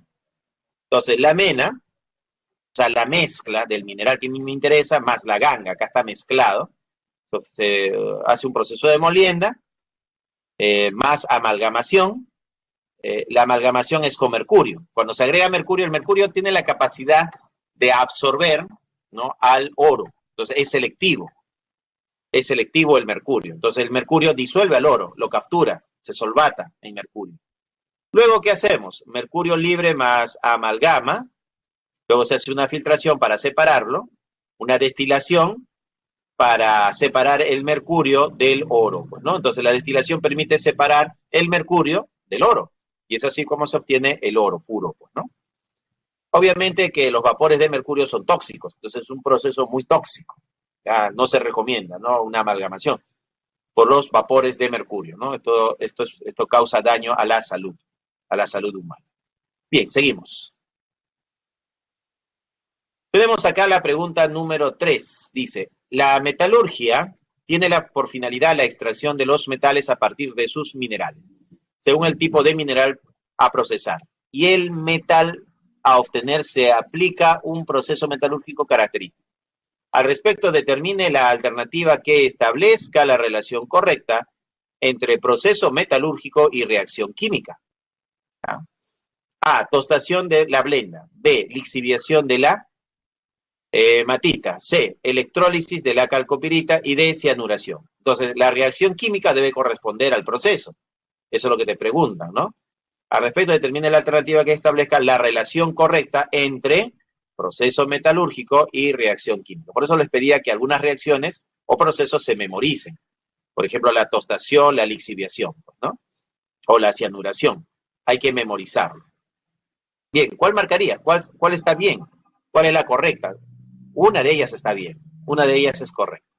Entonces, la mena, o sea, la mezcla del mineral que a mí me interesa, más la ganga, acá está mezclado. Entonces, se hace un proceso de molienda, más amalgamación. La amalgamación es con mercurio. Cuando se agrega mercurio, el mercurio tiene la capacidad de absorber, ¿no?, al oro. Entonces, es selectivo el mercurio. Entonces, el mercurio disuelve al oro, lo captura, se solvata en mercurio. Luego, ¿qué hacemos? Mercurio libre más amalgama. Luego se hace una filtración para separarlo, una destilación para separar el mercurio del oro, pues, ¿no? Entonces, la destilación permite separar el mercurio del oro. Y es así como se obtiene el oro puro, pues, ¿no? Obviamente que los vapores de mercurio son tóxicos, entonces es un proceso muy tóxico. Ya no se recomienda, ¿no? Una amalgamación por los vapores de mercurio, ¿no? Esto causa daño a la salud humana. Bien, seguimos. Tenemos acá la pregunta número 3. Dice, la metalurgia tiene por finalidad la extracción de los metales a partir de sus minerales, según el tipo de mineral a procesar. Y el metal a obtener se aplica un proceso metalúrgico característico. Al respecto, determine la alternativa que establezca la relación correcta entre proceso metalúrgico y reacción química. A, tostación de la blenda. B, lixiviación de la matita. C, electrólisis de la calcopirita. Y D, cianuración. Entonces, la reacción química debe corresponder al proceso. Eso es lo que te preguntan, ¿no? Al respecto, determine la alternativa que establezca la relación correcta entre proceso metalúrgico y reacción química. Por eso les pedía que algunas reacciones o procesos se memoricen. Por ejemplo, la tostación, la lixiviación, ¿no? O la cianuración. Hay que memorizarlo. Bien, ¿cuál marcaría? ¿Cuál está bien? ¿Cuál es la correcta? Una de ellas está bien, una de ellas es correcta.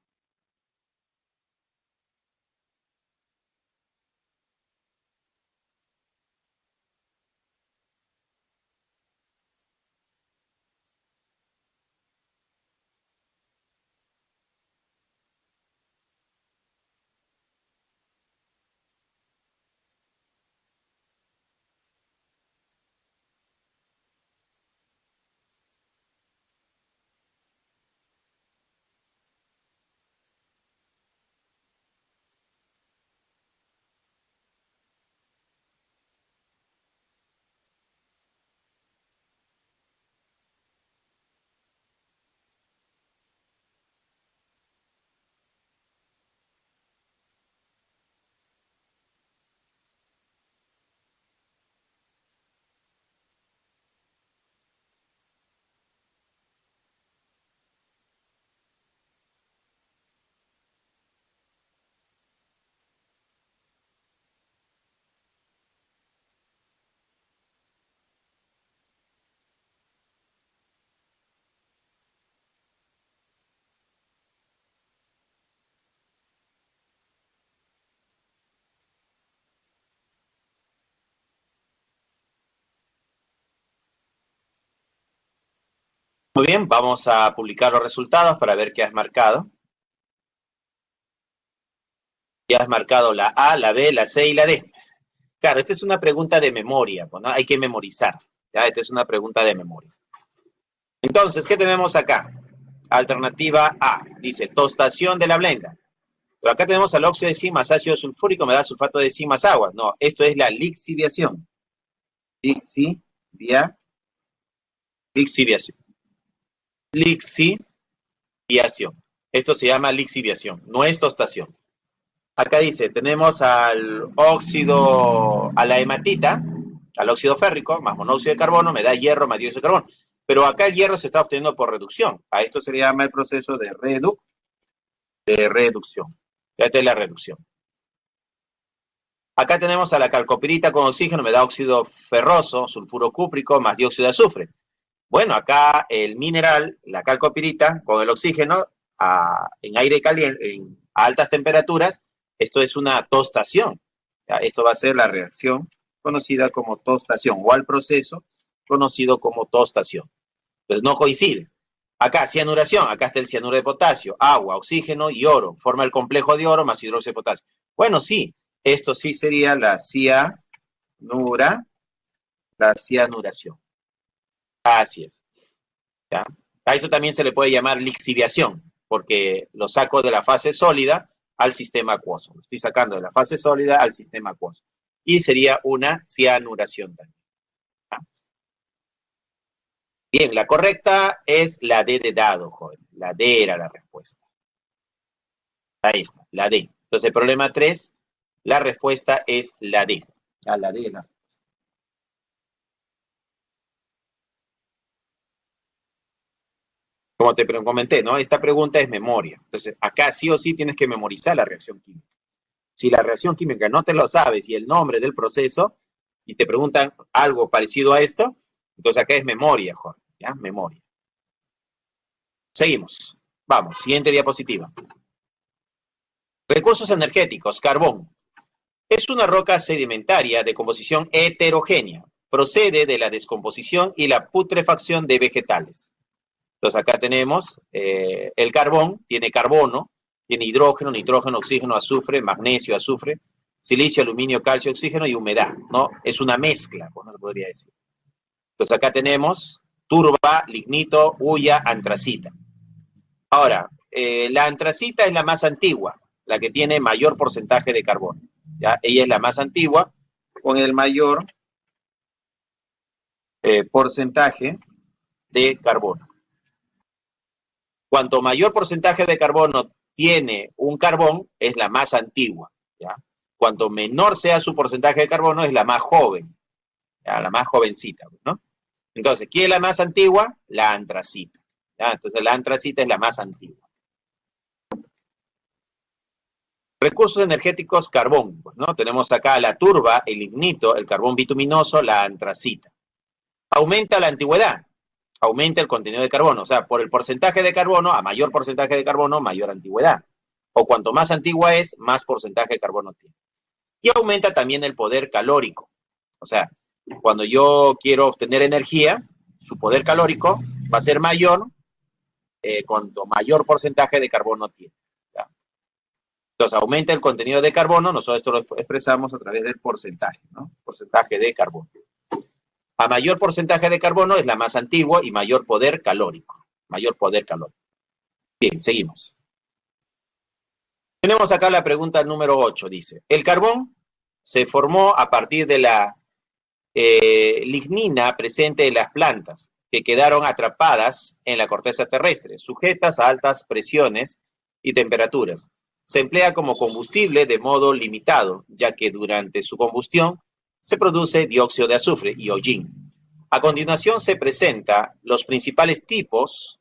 Muy bien, vamos a publicar los resultados para ver qué has marcado. Ya has marcado la A, la B, la C y la D. Claro, esta es una pregunta de memoria, ¿no? Hay que memorizar. ¿Ya? Esta es una pregunta de memoria. Entonces, ¿qué tenemos acá? Alternativa A, dice tostación de la blenda. Pero acá tenemos al óxido de zinc más ácido sulfúrico, me da sulfato de zinc más agua. No, esto es la lixiviación. Lixiviación. Lixiviación. Esto se llama lixiviación, no es tostación. Acá dice, tenemos al óxido, a la hematita, al óxido férrico, más monóxido de carbono, me da hierro más dióxido de carbono. Pero acá el hierro se está obteniendo por reducción. A esto se le llama el proceso de reducción. Fíjate la reducción. Acá tenemos a la calcopirita con oxígeno, me da óxido ferroso, sulfuro cúprico, más dióxido de azufre. Bueno, acá el mineral, la calcopirita, con el oxígeno, en aire caliente, a altas temperaturas, esto es una tostación. ¿Ya? Esto va a ser la reacción conocida como tostación, o al proceso conocido como tostación. Entonces no coincide. Acá, cianuración, acá está el cianuro de potasio, agua, oxígeno y oro. Forma el complejo de oro más hidróxido de potasio. Bueno, sí, esto sí sería la cianuración. Así es. ¿Ya? A esto también se le puede llamar lixiviación, porque lo saco de la fase sólida al sistema acuoso. Lo estoy sacando de la fase sólida al sistema acuoso. Y sería una cianuración también. ¿Ya? Bien, la correcta es la D de dado, joven. La D era la respuesta. Ahí está, la D. Entonces, el problema 3, la respuesta es la D. La D es la respuesta. Como te comenté, ¿no? Esta pregunta es memoria. Entonces, acá sí o sí tienes que memorizar la reacción química. Si la reacción química no te lo sabes y el nombre del proceso, y te preguntan algo parecido a esto, entonces acá es memoria, Jorge, ¿ya? Memoria. Seguimos. Vamos, siguiente diapositiva. Recursos energéticos, carbón. Es una roca sedimentaria de composición heterogénea. Procede de la descomposición y la putrefacción de vegetales. Entonces acá tenemos el carbón, tiene carbono, tiene hidrógeno, nitrógeno, oxígeno, azufre, magnesio, azufre, silicio, aluminio, calcio, oxígeno y humedad, ¿no? Es una mezcla, pues no se podría decir. Entonces acá tenemos turba, lignito, hulla, antracita. Ahora, la antracita es la más antigua, la que tiene mayor porcentaje de carbono, ¿ya? Ella es la más antigua con el mayor porcentaje de carbono. Cuanto mayor porcentaje de carbono tiene un carbón, es la más antigua, ¿ya? Cuanto menor sea su porcentaje de carbono, es la más joven, ¿ya? La más jovencita, ¿no? Entonces, ¿quién es la más antigua? La antracita, ¿ya? Entonces, la antracita es la más antigua. Recursos energéticos, carbón, pues, ¿no? Tenemos acá la turba, el lignito, el carbón bituminoso, la antracita. Aumenta la antigüedad, aumenta el contenido de carbono, o sea, por el porcentaje de carbono, a mayor porcentaje de carbono, mayor antigüedad. O cuanto más antigua es, más porcentaje de carbono tiene. Y aumenta también el poder calórico. O sea, cuando yo quiero obtener energía, su poder calórico va a ser mayor cuanto mayor porcentaje de carbono tiene, ¿ya? Entonces, aumenta el contenido de carbono, nosotros esto lo expresamos a través del porcentaje, ¿no? Porcentaje de carbono. A mayor porcentaje de carbono es la más antigua y mayor poder calórico. Mayor poder calórico. Bien, seguimos. Tenemos acá la pregunta número 8, dice. El carbón se formó a partir de la lignina presente en las plantas, que quedaron atrapadas en la corteza terrestre, sujetas a altas presiones y temperaturas. Se emplea como combustible de modo limitado, ya que durante su combustión se produce dióxido de azufre y hollín. A continuación se presentan los principales tipos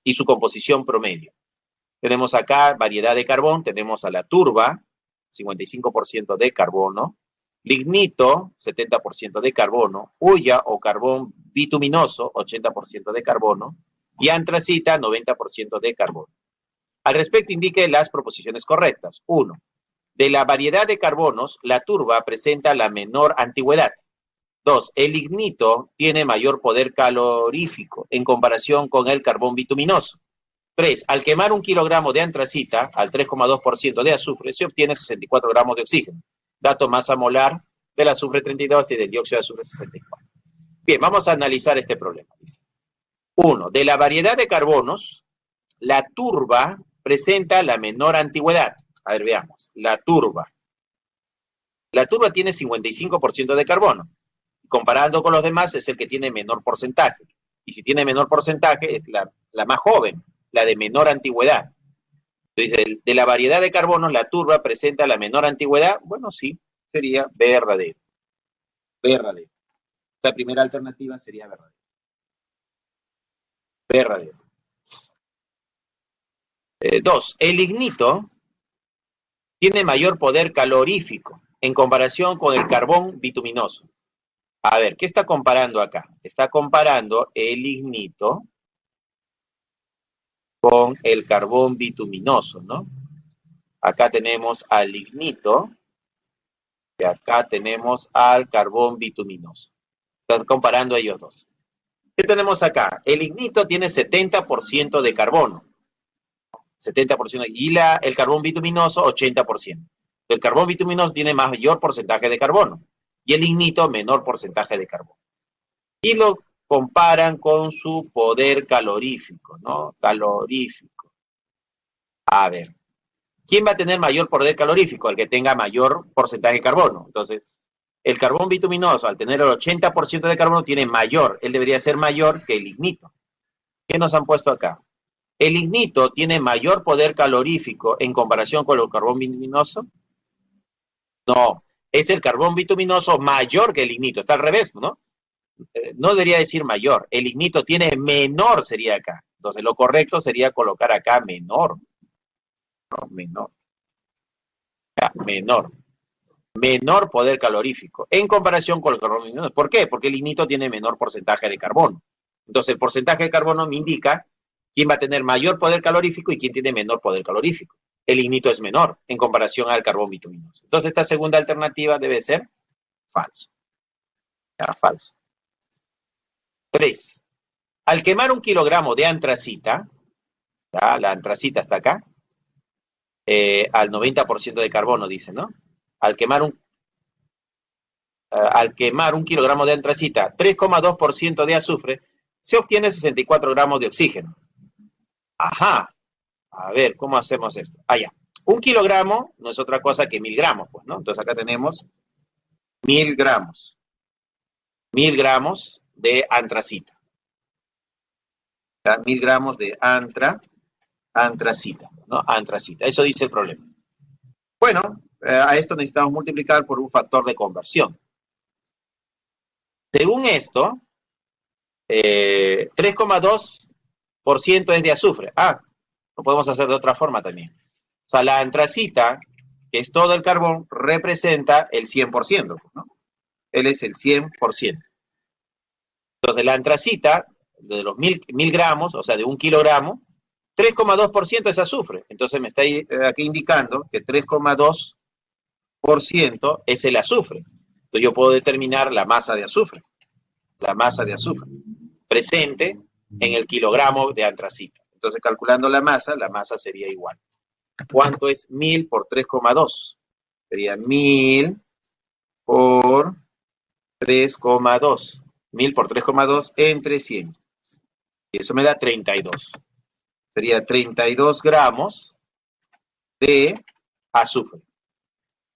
y su composición promedio. Tenemos acá variedad de carbón, tenemos a la turba, 55% de carbono, lignito, 70% de carbono, hulla o carbón bituminoso, 80% de carbono, y antracita, 90% de carbono. Al respecto, indique las proposiciones correctas. 1. De la variedad de carbonos, la turba presenta la menor antigüedad. 2. El lignito tiene mayor poder calorífico en comparación con el carbón bituminoso. 3. Al quemar 1 kilogramo de antracita al 3,2% de azufre, se obtiene 64 gramos de oxígeno. Dato masa molar del azufre 32 y del dióxido de azufre 64. Bien, vamos a analizar este problema. 1. De la variedad de carbonos, la turba presenta la menor antigüedad. A ver, veamos. La turba. La turba tiene 55% de carbono. Comparando con los demás, es el que tiene menor porcentaje. Y si tiene menor porcentaje, es la más joven, la de menor antigüedad. Entonces, de la variedad de carbonos, la turba presenta la menor antigüedad. Bueno, sí, sería verdadero. Verdadero. La primera alternativa sería verdadero. Verdadero. 2. El lignito tiene mayor poder calorífico en comparación con el carbón bituminoso. A ver, ¿qué está comparando acá? Está comparando el lignito con el carbón bituminoso, ¿no? Acá tenemos al lignito y acá tenemos al carbón bituminoso. Están comparando ellos dos. ¿Qué tenemos acá? El lignito tiene 70% de carbono. 70%. Y el carbón bituminoso, 80%. El carbón bituminoso tiene mayor porcentaje de carbono. Y el lignito, menor porcentaje de carbono. Y lo comparan con su poder calorífico, ¿no? Calorífico. A ver, ¿quién va a tener mayor poder calorífico? El que tenga mayor porcentaje de carbono. Entonces, el carbón bituminoso, al tener el 80% de carbono, tiene mayor. Él debería ser mayor que el lignito. ¿Qué nos han puesto acá? ¿El lignito tiene mayor poder calorífico en comparación con el carbón bituminoso? No, es el carbón bituminoso mayor que el lignito. Está al revés, ¿no? No debería decir mayor. El lignito tiene menor, sería acá. Entonces, lo correcto sería colocar acá menor. No, menor. Ya, menor. menor poder calorífico en comparación con el carbono. ¿Por qué? Porque el lignito tiene menor porcentaje de carbono. Entonces, el porcentaje de carbono me indica quién va a tener mayor poder calorífico y quién tiene menor poder calorífico. El lignito es menor en comparación al carbón bituminoso. Entonces, esta segunda alternativa debe ser falso. Ya, falso. 3. Al quemar 1 kilogramo de antracita, ¿ya? La antracita está acá, al 90% de carbono, dice, ¿no? Al quemar al quemar 1 kilogramo de antracita, 3,2% de azufre, se obtiene 64 gramos de oxígeno. Ajá. A ver, ¿cómo hacemos esto? Ah, ya. 1 kilogramo no es otra cosa que 1000 gramos, pues, ¿no? Entonces acá tenemos 1000 gramos. 1000 gramos de antracita. 1000 gramos de antracita, ¿no? Antracita. Eso dice el problema. Bueno, a esto necesitamos multiplicar por un factor de conversión. Según esto, 3,2% es de azufre. Ah, lo podemos hacer de otra forma también. O sea, la antracita, que es todo el carbón, representa el 100%, ¿no? Él es el 100%. Entonces, la antracita, de los 1000 gramos, o sea, de 1 kilogramo, 3,2% es azufre. Entonces, me está aquí indicando que 3,2% es el azufre. Entonces, yo puedo determinar la masa de azufre. La masa de azufre presente en el kilogramo de antracita. Entonces, calculando la masa sería igual. ¿Cuánto es 1000 por 3,2? Sería 1000 por 3,2. 1000 por 3,2 entre 100. Y eso me da 32. Sería 32 gramos de azufre.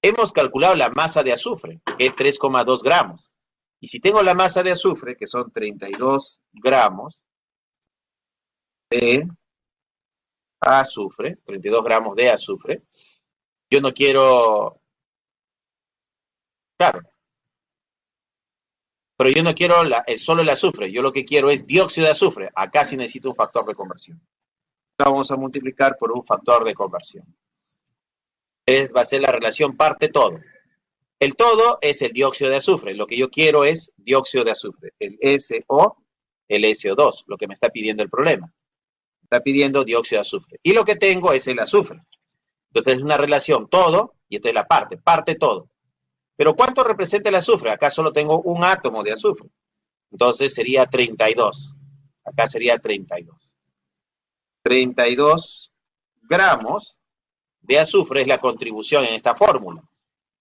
Hemos calculado la masa de azufre, que es 3,2 gramos. Y si tengo la masa de azufre, que son 32 gramos de azufre, 32 gramos de azufre, yo no quiero, claro, pero yo no quiero solo el azufre, yo lo que quiero es dióxido de azufre. Acá sí necesito un factor de conversión. Vamos a multiplicar por un factor de conversión. Va a ser la relación parte todo. El todo es el dióxido de azufre. Lo que yo quiero es dióxido de azufre. El SO, el SO2, lo que me está pidiendo el problema. Está pidiendo dióxido de azufre. Y lo que tengo es el azufre. Entonces es una relación todo, y esto es la parte todo. Pero ¿cuánto representa el azufre? Acá solo tengo un átomo de azufre. Entonces sería 32. Acá sería 32. 32 gramos de azufre es la contribución en esta fórmula.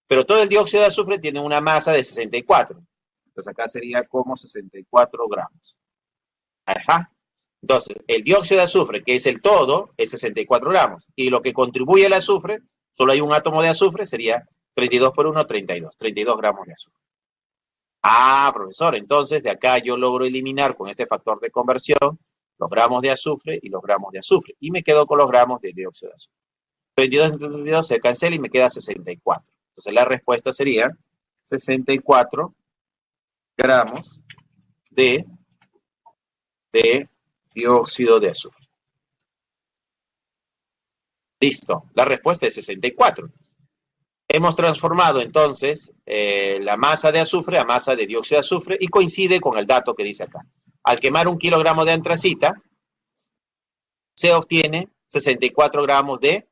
Pero todo el dióxido de azufre tiene una masa de 64. Entonces acá sería como 64 gramos. Ajá. Entonces, el dióxido de azufre, que es el todo, es 64 gramos. Y lo que contribuye al azufre, solo hay un átomo de azufre, sería 32 por 1, 32. 32 gramos de azufre. Ah, profesor, entonces de acá yo logro eliminar con este factor de conversión los gramos de azufre y los gramos de azufre. Y me quedo con los gramos de dióxido de azufre. 32 entre 32 se cancela y me queda 64. Entonces la respuesta sería 64 gramos de dióxido de azufre. Listo, la respuesta es 64. Hemos transformado entonces la masa de azufre a masa de dióxido de azufre y coincide con el dato que dice acá. Al quemar 1 kilogramo de antracita, se obtiene 64 gramos de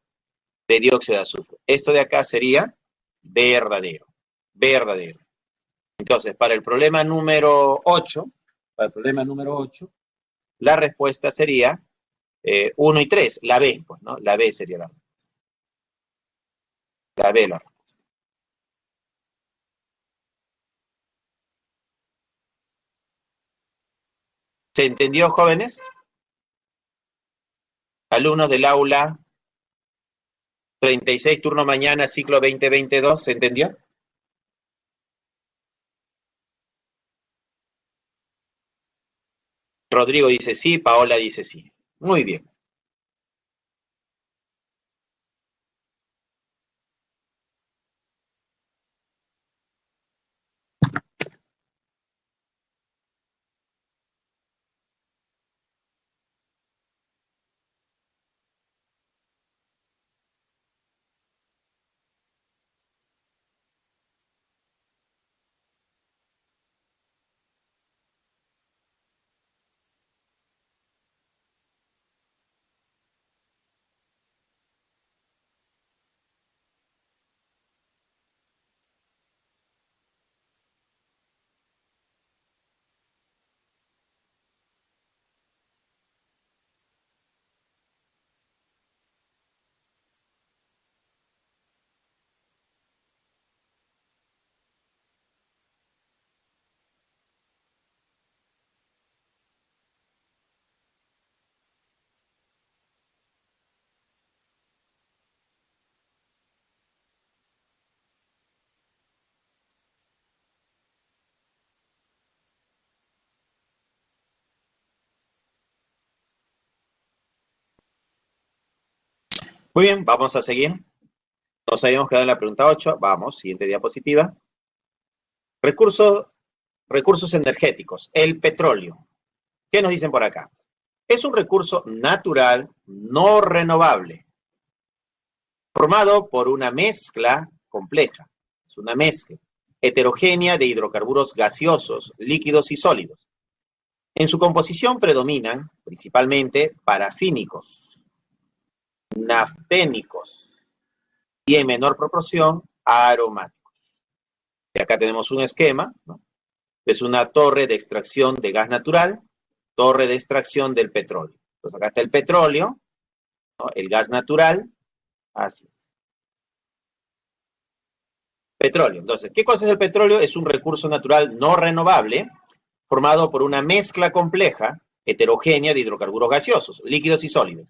dióxido de azufre. Esto de acá sería verdadero. Verdadero. Entonces, para el problema número 8, la respuesta sería 1 y 3, la B, pues, ¿no? La B sería la respuesta. La B la respuesta. ¿Se entendió, jóvenes? Alumnos del aula 36, turno mañana, ciclo 2022, ¿se entendió? Rodrigo dice sí, Paola dice sí. Muy bien. Muy bien, vamos a seguir. Nos habíamos quedado en la pregunta 8. Vamos, siguiente diapositiva. Recursos, recursos energéticos. El petróleo. ¿Qué nos dicen por acá? Es un recurso natural no renovable, formado por una mezcla compleja. Es una mezcla heterogénea de hidrocarburos gaseosos, líquidos y sólidos. En su composición predominan principalmente parafínicos, nafténicos y en menor proporción aromáticos. Y acá tenemos un esquema, ¿no? Es una torre de extracción de gas natural, torre de extracción del petróleo. Entonces acá está el petróleo, ¿no? El gas natural, así es. Petróleo. Entonces, ¿qué cosa es el petróleo? Es un recurso natural no renovable formado por una mezcla compleja, heterogénea de hidrocarburos gaseosos, líquidos y sólidos.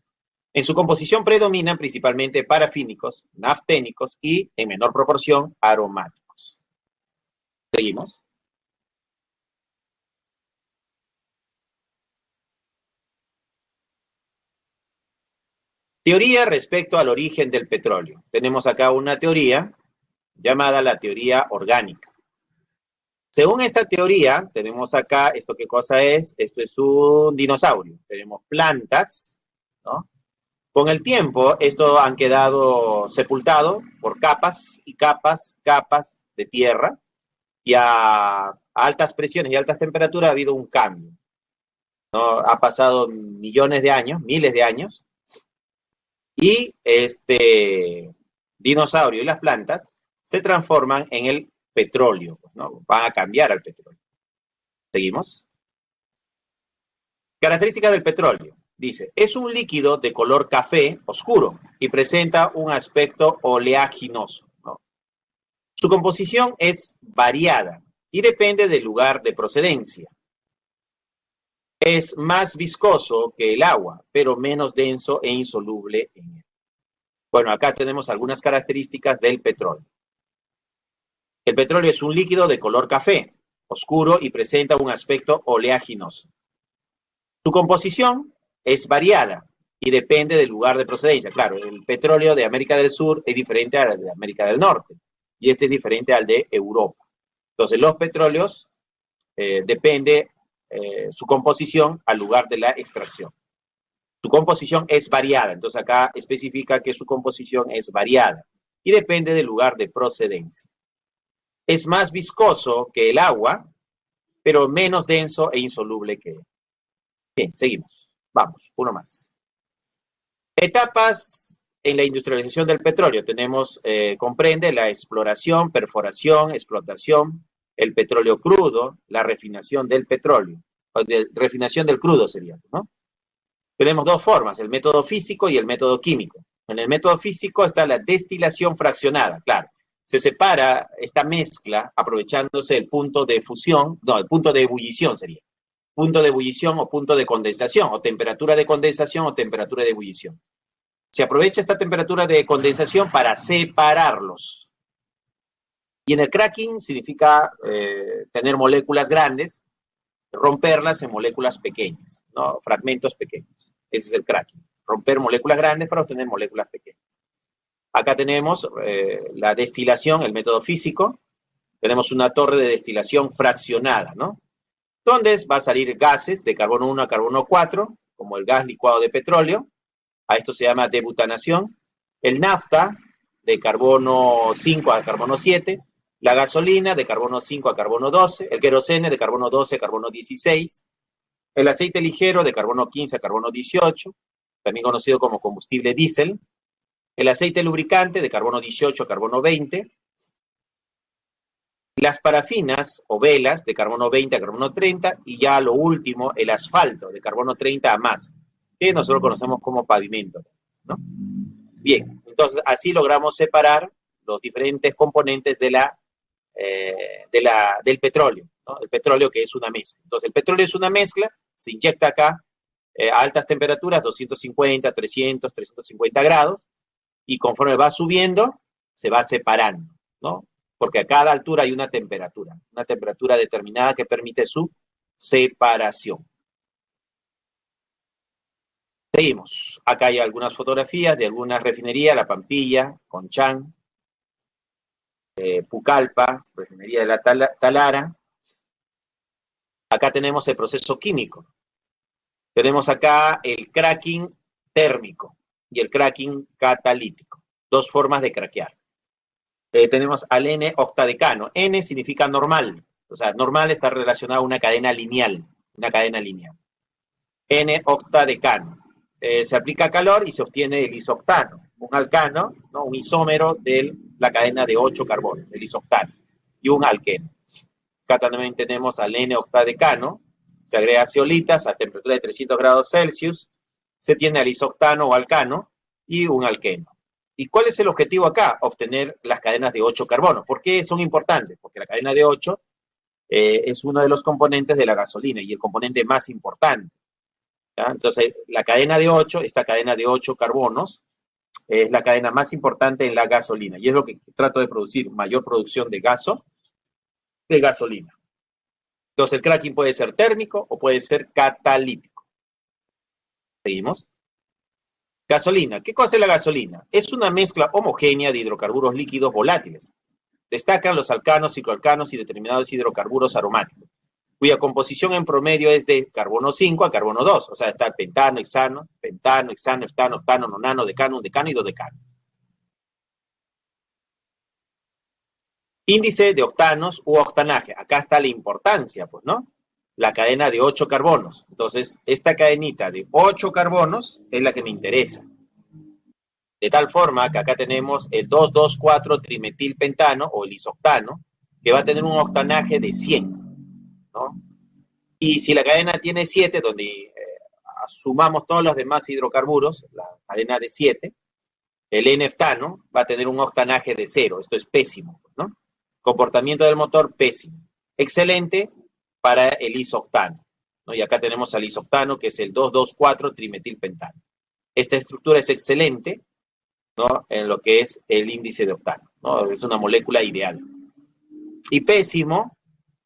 En su composición predominan principalmente parafínicos, nafténicos y, en menor proporción, aromáticos. Seguimos. Teoría respecto al origen del petróleo. Tenemos acá una teoría llamada la teoría orgánica. Según esta teoría, tenemos acá, ¿esto qué cosa es? Esto es un dinosaurio. Tenemos plantas, ¿no? Con el tiempo, esto han quedado sepultado por capas y capas, capas de tierra, y a altas presiones y altas temperaturas ha habido un cambio, ¿no? Ha pasado millones de años, miles de años, y este dinosaurio y las plantas se transforman en el petróleo, ¿no? Van a cambiar al petróleo. Seguimos. Características del petróleo. Dice, es un líquido de color café oscuro y presenta un aspecto oleaginoso, ¿no? Su composición es variada y depende del lugar de procedencia. Es más viscoso que el agua, pero menos denso e insoluble en él. Bueno, acá tenemos algunas características del petróleo. El petróleo es un líquido de color café, oscuro y presenta un aspecto oleaginoso. Su composición es variada y depende del lugar de procedencia. Claro, el petróleo de América del Sur es diferente al de América del Norte y este es diferente al de Europa. Entonces, los petróleos depende su composición al lugar de la extracción. Su composición es variada, entonces acá especifica que su composición es variada y depende del lugar de procedencia. Es más viscoso que el agua, pero menos denso e insoluble que él. Bien, seguimos. Vamos, uno más. Etapas en la industrialización del petróleo. Tenemos, comprende la exploración, perforación, explotación, el petróleo crudo, la refinación del petróleo, o de, refinación del crudo sería, ¿no? Tenemos dos formas, el método físico y el método químico. En el método físico está la destilación fraccionada, claro. Se separa esta mezcla aprovechándose el punto de fusión, no, el punto de ebullición sería. Punto de ebullición o punto de condensación, o temperatura de condensación o temperatura de ebullición. Se aprovecha esta temperatura de condensación para separarlos. Y en el cracking significa tener moléculas grandes, romperlas en moléculas pequeñas, ¿no? Fragmentos pequeños. Ese es el cracking. Romper moléculas grandes para obtener moléculas pequeñas. Acá tenemos la destilación, el método físico. Tenemos una torre de destilación fraccionada, ¿no? Donde va a salir gases de carbono 1 a carbono 4, como el gas licuado de petróleo. A esto se llama debutanación. El nafta, de carbono 5 a carbono 7. La gasolina, de carbono 5 a carbono 12. El querosene, de carbono 12 a carbono 16. El aceite ligero, de carbono 15 a carbono 18, también conocido como combustible diésel. El aceite lubricante, de carbono 18 a carbono 20. Las parafinas o velas, de carbono 20 a carbono 30. Y ya lo último, el asfalto, de carbono 30 a más, que nosotros conocemos como pavimento, ¿no? Bien, entonces así logramos separar los diferentes componentes del petróleo, ¿no? El petróleo que es una mezcla. Entonces el petróleo es una mezcla, se inyecta acá a altas temperaturas, 250, 300, 350 grados, y conforme va subiendo, se va separando, ¿no? Porque a cada altura hay una temperatura determinada que permite su separación. Seguimos. Acá hay algunas fotografías de algunas refinerías, La Pampilla, Conchán, Pucallpa, refinería de la Talara. Acá tenemos el proceso químico. Tenemos acá el cracking térmico y el cracking catalítico. Dos formas de craquear. Tenemos al N-octadecano. N significa normal. O sea, normal está relacionado a una cadena lineal. Una cadena lineal. N-octadecano. Se aplica calor y se obtiene el isoctano. Un alcano, ¿no? Un isómero de la cadena de 8 carbonos, el isoctano. Y un alqueno. Acá también tenemos al N-octadecano. Se agrega zeolitas a temperatura de 300 grados Celsius. Se tiene al isoctano o alcano y un alqueno. ¿Y cuál es el objetivo acá? Obtener las cadenas de 8 carbonos. ¿Por qué son importantes? Porque la cadena de 8 es uno de los componentes de la gasolina y el componente más importante. ¿Ya? Entonces, la cadena de 8, esta cadena de 8 carbonos, es la cadena más importante en la gasolina. Y es lo que trato de producir, mayor producción de gasolina. Entonces, el cracking puede ser térmico o puede ser catalítico. Seguimos. Gasolina. ¿Qué cosa es la gasolina? Es una mezcla homogénea de hidrocarburos líquidos volátiles. Destacan los alcanos, cicloalcanos y determinados hidrocarburos aromáticos, cuya composición en promedio es de carbono 5 a carbono 2. O sea, está pentano, hexano, octano, nonano, decano, decano y dodecano. Índice de octanos u octanaje. Acá está la importancia, pues, ¿no? La cadena de 8 carbonos. Entonces, esta cadenita de 8 carbonos es la que me interesa. De tal forma que acá tenemos el 2,2,4-trimetilpentano o el isoctano, que va a tener un octanaje de 100, ¿no? Y si la cadena tiene 7, donde sumamos todos los demás hidrocarburos, la cadena de 7, el N-ftano va a tener un octanaje de 0. Esto es pésimo, ¿no? Comportamiento del motor, pésimo. Excelente para el isoctano, ¿no? Y acá tenemos al isoctano, que es el 2,2,4-trimetilpentano. Esta estructura es excelente, ¿no? En lo que es el índice de octano, ¿no? Es una molécula ideal. Y pésimo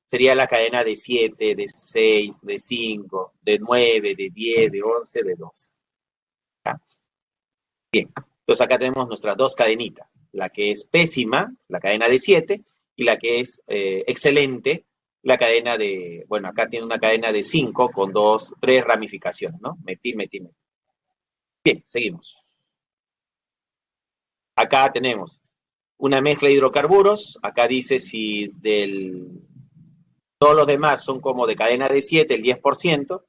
sería la cadena de 7, de 6, de 5, de 9, de 10, de 11, de 12. ¿Ya? Bien, entonces acá tenemos nuestras dos cadenitas, la que es pésima, la cadena de 7, y la que es excelente, la cadena de, bueno, acá tiene una cadena de 5 con 3 ramificaciones, ¿no? Metil, metil, metil. Bien, seguimos. Acá tenemos una mezcla de hidrocarburos, acá dice si todos los demás son como de cadena de 7, el 10%,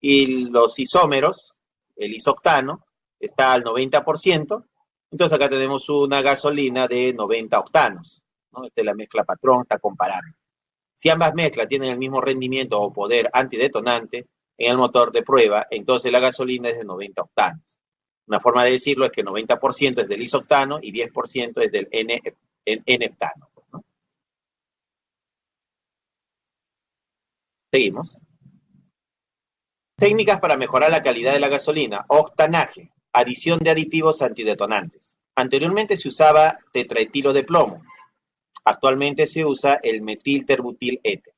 y los isómeros, el isoctano, está al 90%, entonces acá tenemos una gasolina de 90 octanos, ¿no? Esta es la mezcla patrón, está comparable. Si ambas mezclas tienen el mismo rendimiento o poder antidetonante en el motor de prueba, entonces la gasolina es de 90 octanos. Una forma de decirlo es que 90% es del isoctano y 10% es del N-ftano, ¿no? Seguimos. Técnicas para mejorar la calidad de la gasolina. Octanaje, adición de aditivos antidetonantes. Anteriormente se usaba tetraetilo de plomo. Actualmente se usa el metilterbutil éter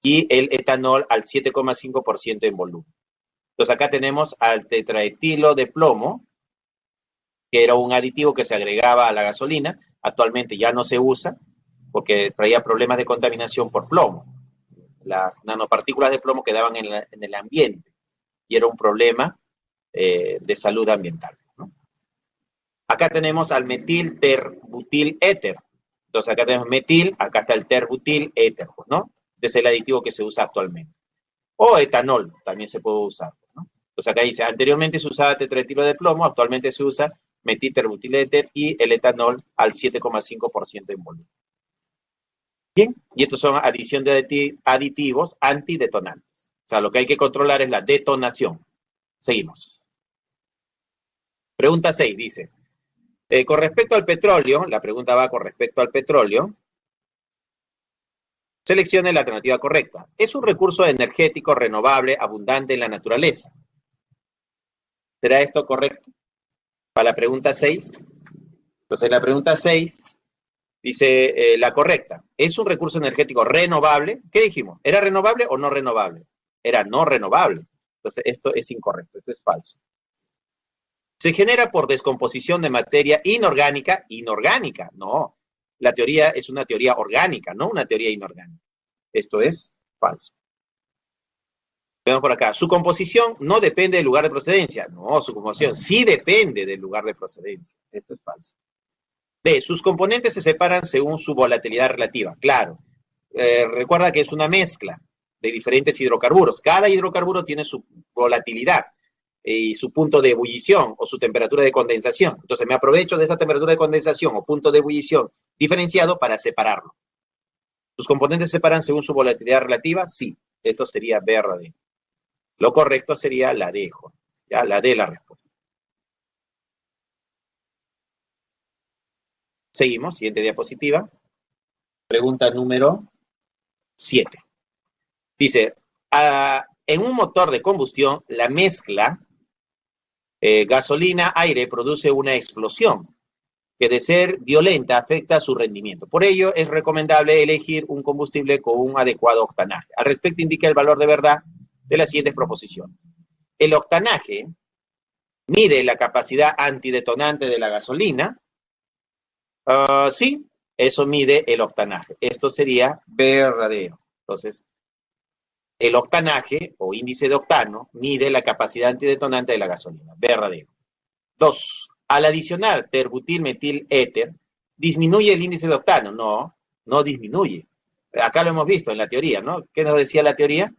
y el etanol al 7,5% en volumen. Entonces acá tenemos al tetraetilo de plomo, que era un aditivo que se agregaba a la gasolina. Actualmente ya no se usa porque traía problemas de contaminación por plomo. Las nanopartículas de plomo quedaban en el ambiente y era un problema de salud ambiental, ¿no? Acá tenemos al metilterbutil éter. Entonces acá tenemos metil, acá está el terbutil éter, ¿no? Este es el aditivo que se usa actualmente. O etanol también se puede usar, ¿no? Entonces acá dice, anteriormente se usaba tetraetilo de plomo, actualmente se usa metilterbutil éter y el etanol al 7,5% en volumen. Bien, y estos son adición de aditivos antidetonantes. O sea, lo que hay que controlar es la detonación. Seguimos. Pregunta 6 dice, con respecto al petróleo, la pregunta va con respecto al petróleo, seleccione la alternativa correcta. Es un recurso energético renovable abundante en la naturaleza. ¿Será esto correcto? Para la pregunta 6. Entonces, la pregunta 6 dice la correcta. ¿Es un recurso energético renovable? ¿Qué dijimos? ¿Era renovable o no renovable? Era no renovable. Entonces, esto es incorrecto, esto es falso. Se genera por descomposición de materia inorgánica, no. La teoría es una teoría orgánica, no una teoría inorgánica. Esto es falso. Tenemos por acá, su composición no depende del lugar de procedencia. No, su composición sí depende del lugar de procedencia. Esto es falso. B, sus componentes se separan según su volatilidad relativa. Claro, recuerda que es una mezcla de diferentes hidrocarburos. Cada hidrocarburo tiene su volatilidad y su punto de ebullición o su temperatura de condensación. Entonces me aprovecho de esa temperatura de condensación o punto de ebullición diferenciado para separarlo. ¿Sus componentes se separan según su volatilidad relativa? Sí, esto sería verdadero. Lo correcto sería la D, ¿ya? La D la respuesta. Seguimos, siguiente diapositiva. Pregunta número 7. Dice, en un motor de combustión, la mezcla gasolina-aire produce una explosión que de ser violenta afecta su rendimiento. Por ello, es recomendable elegir un combustible con un adecuado octanaje. Al respecto, indica el valor de verdad de las siguientes proposiciones. El octanaje mide la capacidad antidetonante de la gasolina. Sí, eso mide el octanaje. Esto sería verdadero. Entonces, el octanaje o índice de octano mide la capacidad antidetonante de la gasolina. Verdadero. 2. Al adicionar terbutilmetiléter, ¿disminuye el índice de octano? No, no disminuye. Acá lo hemos visto en la teoría, ¿no? ¿Qué nos decía la teoría?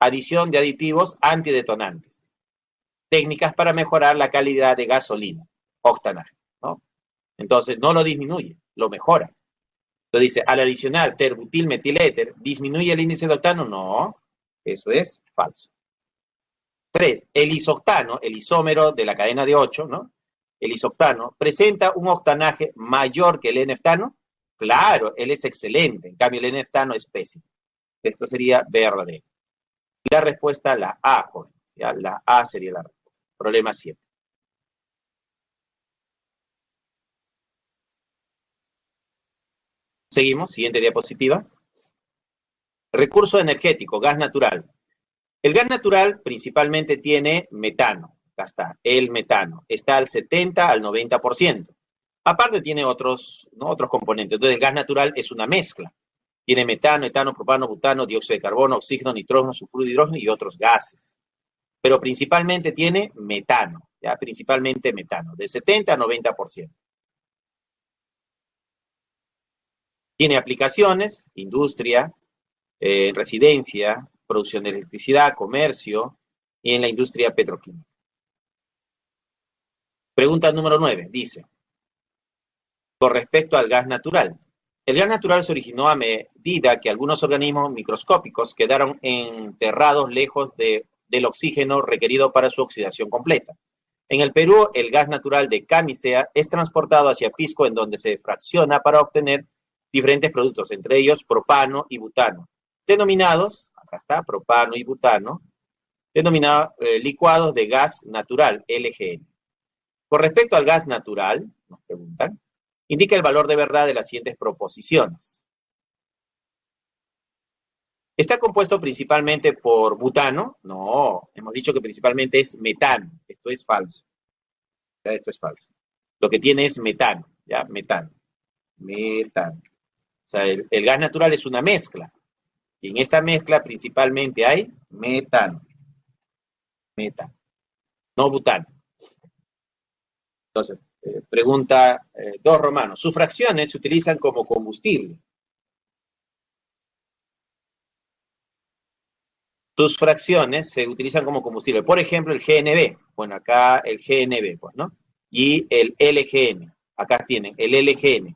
Adición de aditivos antidetonantes. Técnicas para mejorar la calidad de gasolina. Octanaje, ¿no? Entonces, no lo disminuye, lo mejora. Entonces dice, al adicionar terbutilmetiléter, ¿disminuye el índice de octano? No, eso es falso. 3. El isoctano, el isómero de la cadena de 8, ¿no? El isoctano, ¿presenta un octanaje mayor que el N-ftano? Claro, él es excelente, en cambio el N-ftano es pésimo. Esto sería verdadero. La respuesta, la A, jóvenes, ¿ya? La A sería la respuesta. Problema 7. Seguimos, siguiente diapositiva. Recurso energético, gas natural. El gas natural principalmente tiene metano. Acá está, el metano. Está al 70 al 90%. Aparte tiene otros, ¿no? Otros componentes. Entonces el gas natural es una mezcla. Tiene metano, etano, propano, butano, dióxido de carbono, oxígeno, nitrógeno, sulfuro de hidrógeno y otros gases. Pero principalmente tiene metano, ¿ya? Principalmente metano, de 70 a 90%. Tiene aplicaciones, industria, residencia, producción de electricidad, comercio y en la industria petroquímica. Pregunta número 9, dice, con respecto al gas natural. El gas natural se originó a medida que algunos organismos microscópicos quedaron enterrados lejos del oxígeno requerido para su oxidación completa. En el Perú, el gas natural de Camisea es transportado hacia Pisco, en donde se fracciona para obtener diferentes productos, entre ellos propano y butano, denominados, acá está, propano y butano, denominados licuados de gas natural, LGN. Con respecto al gas natural, nos preguntan, indica el valor de verdad de las siguientes proposiciones. ¿Está compuesto principalmente por butano? No, hemos dicho que principalmente es metano. Esto es falso. ¿Ya? Esto es falso. Lo que tiene es metano, ¿ya? Metano. Metano. O sea, el gas natural es una mezcla. Y en esta mezcla principalmente hay metano. Metano. No butano. Entonces, pregunta 2 Romano. Sus fracciones se utilizan como combustible. Sus fracciones se utilizan como combustible. Por ejemplo, el GNB. Bueno, acá el GNB, pues, ¿no? Y el LGN. Acá tienen el LGN.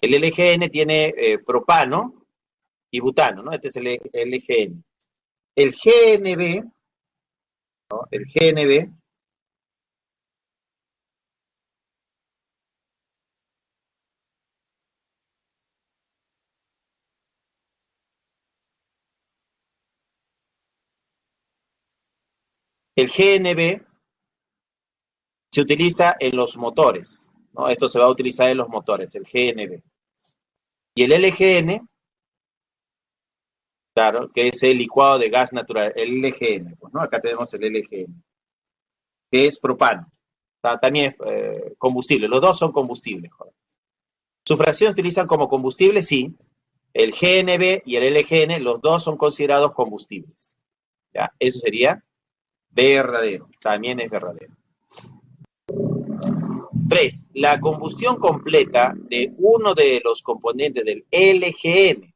El LGN tiene propano y butano, ¿no? Este es el LGN. El GNB, ¿no? El GNB el GNB se utiliza en los motores, ¿no? Esto se va a utilizar en los motores, el GNB. Y el LGN, claro, que es el licuado de gas natural, el LGN, pues, ¿no? Acá tenemos el LGN, que es propano. También es combustible. Los dos son combustibles, jóvenes. ¿Su fracción se utilizan como combustible? Sí. El GNB y el LGN, los dos son considerados combustibles. ¿Ya? Eso sería verdadero. También es verdadero. 3. La combustión completa de uno de los componentes del LGN.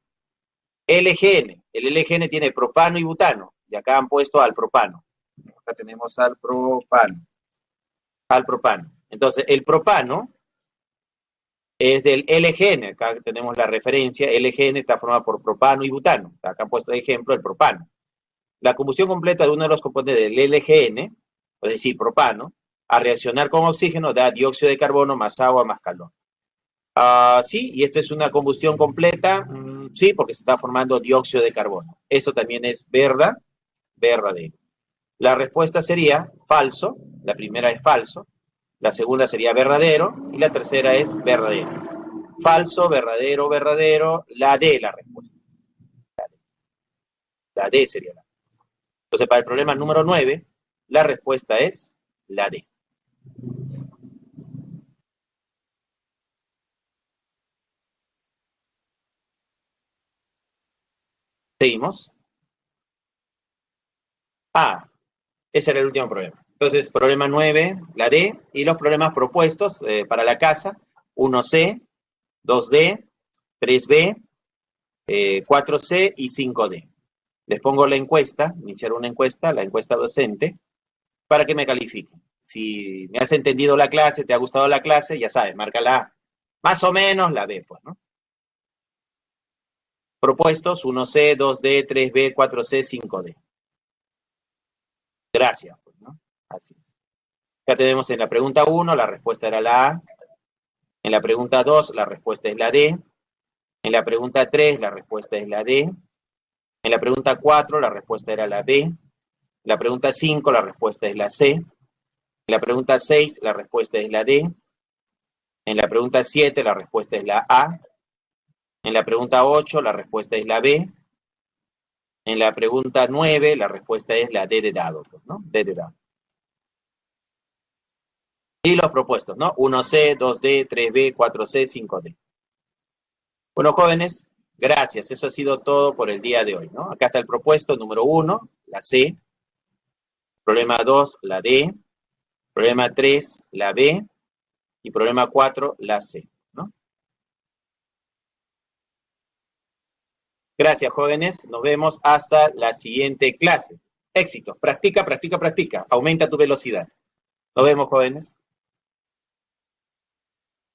LGN. El LGN tiene propano y butano. Y acá han puesto al propano. Acá tenemos al propano. Al propano. Entonces, el propano es del LGN. Acá tenemos la referencia. LGN está formado por propano y butano. Acá han puesto de ejemplo el propano. La combustión completa de uno de los componentes del LGN, es decir, propano, a reaccionar con oxígeno da dióxido de carbono más agua más calor. Sí, y esto es una combustión completa, sí, porque se está formando dióxido de carbono. Eso también es verdadero. La respuesta sería falso, la primera es falso, la segunda sería verdadero y la tercera es verdadero. Falso, verdadero, verdadero, la D la respuesta. La D sería la respuesta. Entonces, para el problema número 9, la respuesta es la D. Seguimos. Ese era el último problema. Entonces, problema 9, la D, y los problemas propuestos para la casa, 1C, 2D, 3B, 4C y 5D. Les pongo la encuesta, iniciar una encuesta, la encuesta docente, para que me califiquen. Si me has entendido la clase, te ha gustado la clase, ya sabes, marca la A. Más o menos la B, pues, ¿no? Propuestos, 1C, 2D, 3B, 4C, 5D. Gracias, pues, ¿no? Así es. Ya tenemos en la pregunta 1, la respuesta era la A. En la pregunta 2, la respuesta es la D. En la pregunta 3, la respuesta es la D. En la pregunta 4, la respuesta era la B. En la pregunta 5, la respuesta es la C. En la pregunta 6, la respuesta es la D. En la pregunta 7, la respuesta es la A. En la pregunta 8, la respuesta es la B. En la pregunta 9, la respuesta es la D de dado, ¿no? D de dado. Y los propuestos, ¿no? 1C, 2D, 3B, 4C, 5D. Bueno, jóvenes, gracias. Eso ha sido todo por el día de hoy, ¿no? Acá está el propuesto número 1, la C. Problema 2, la D. Problema 3, la B. Y problema 4, la C, ¿no? Gracias, jóvenes. Nos vemos hasta la siguiente clase. Éxito. Practica, practica, practica. Aumenta tu velocidad. Nos vemos, jóvenes.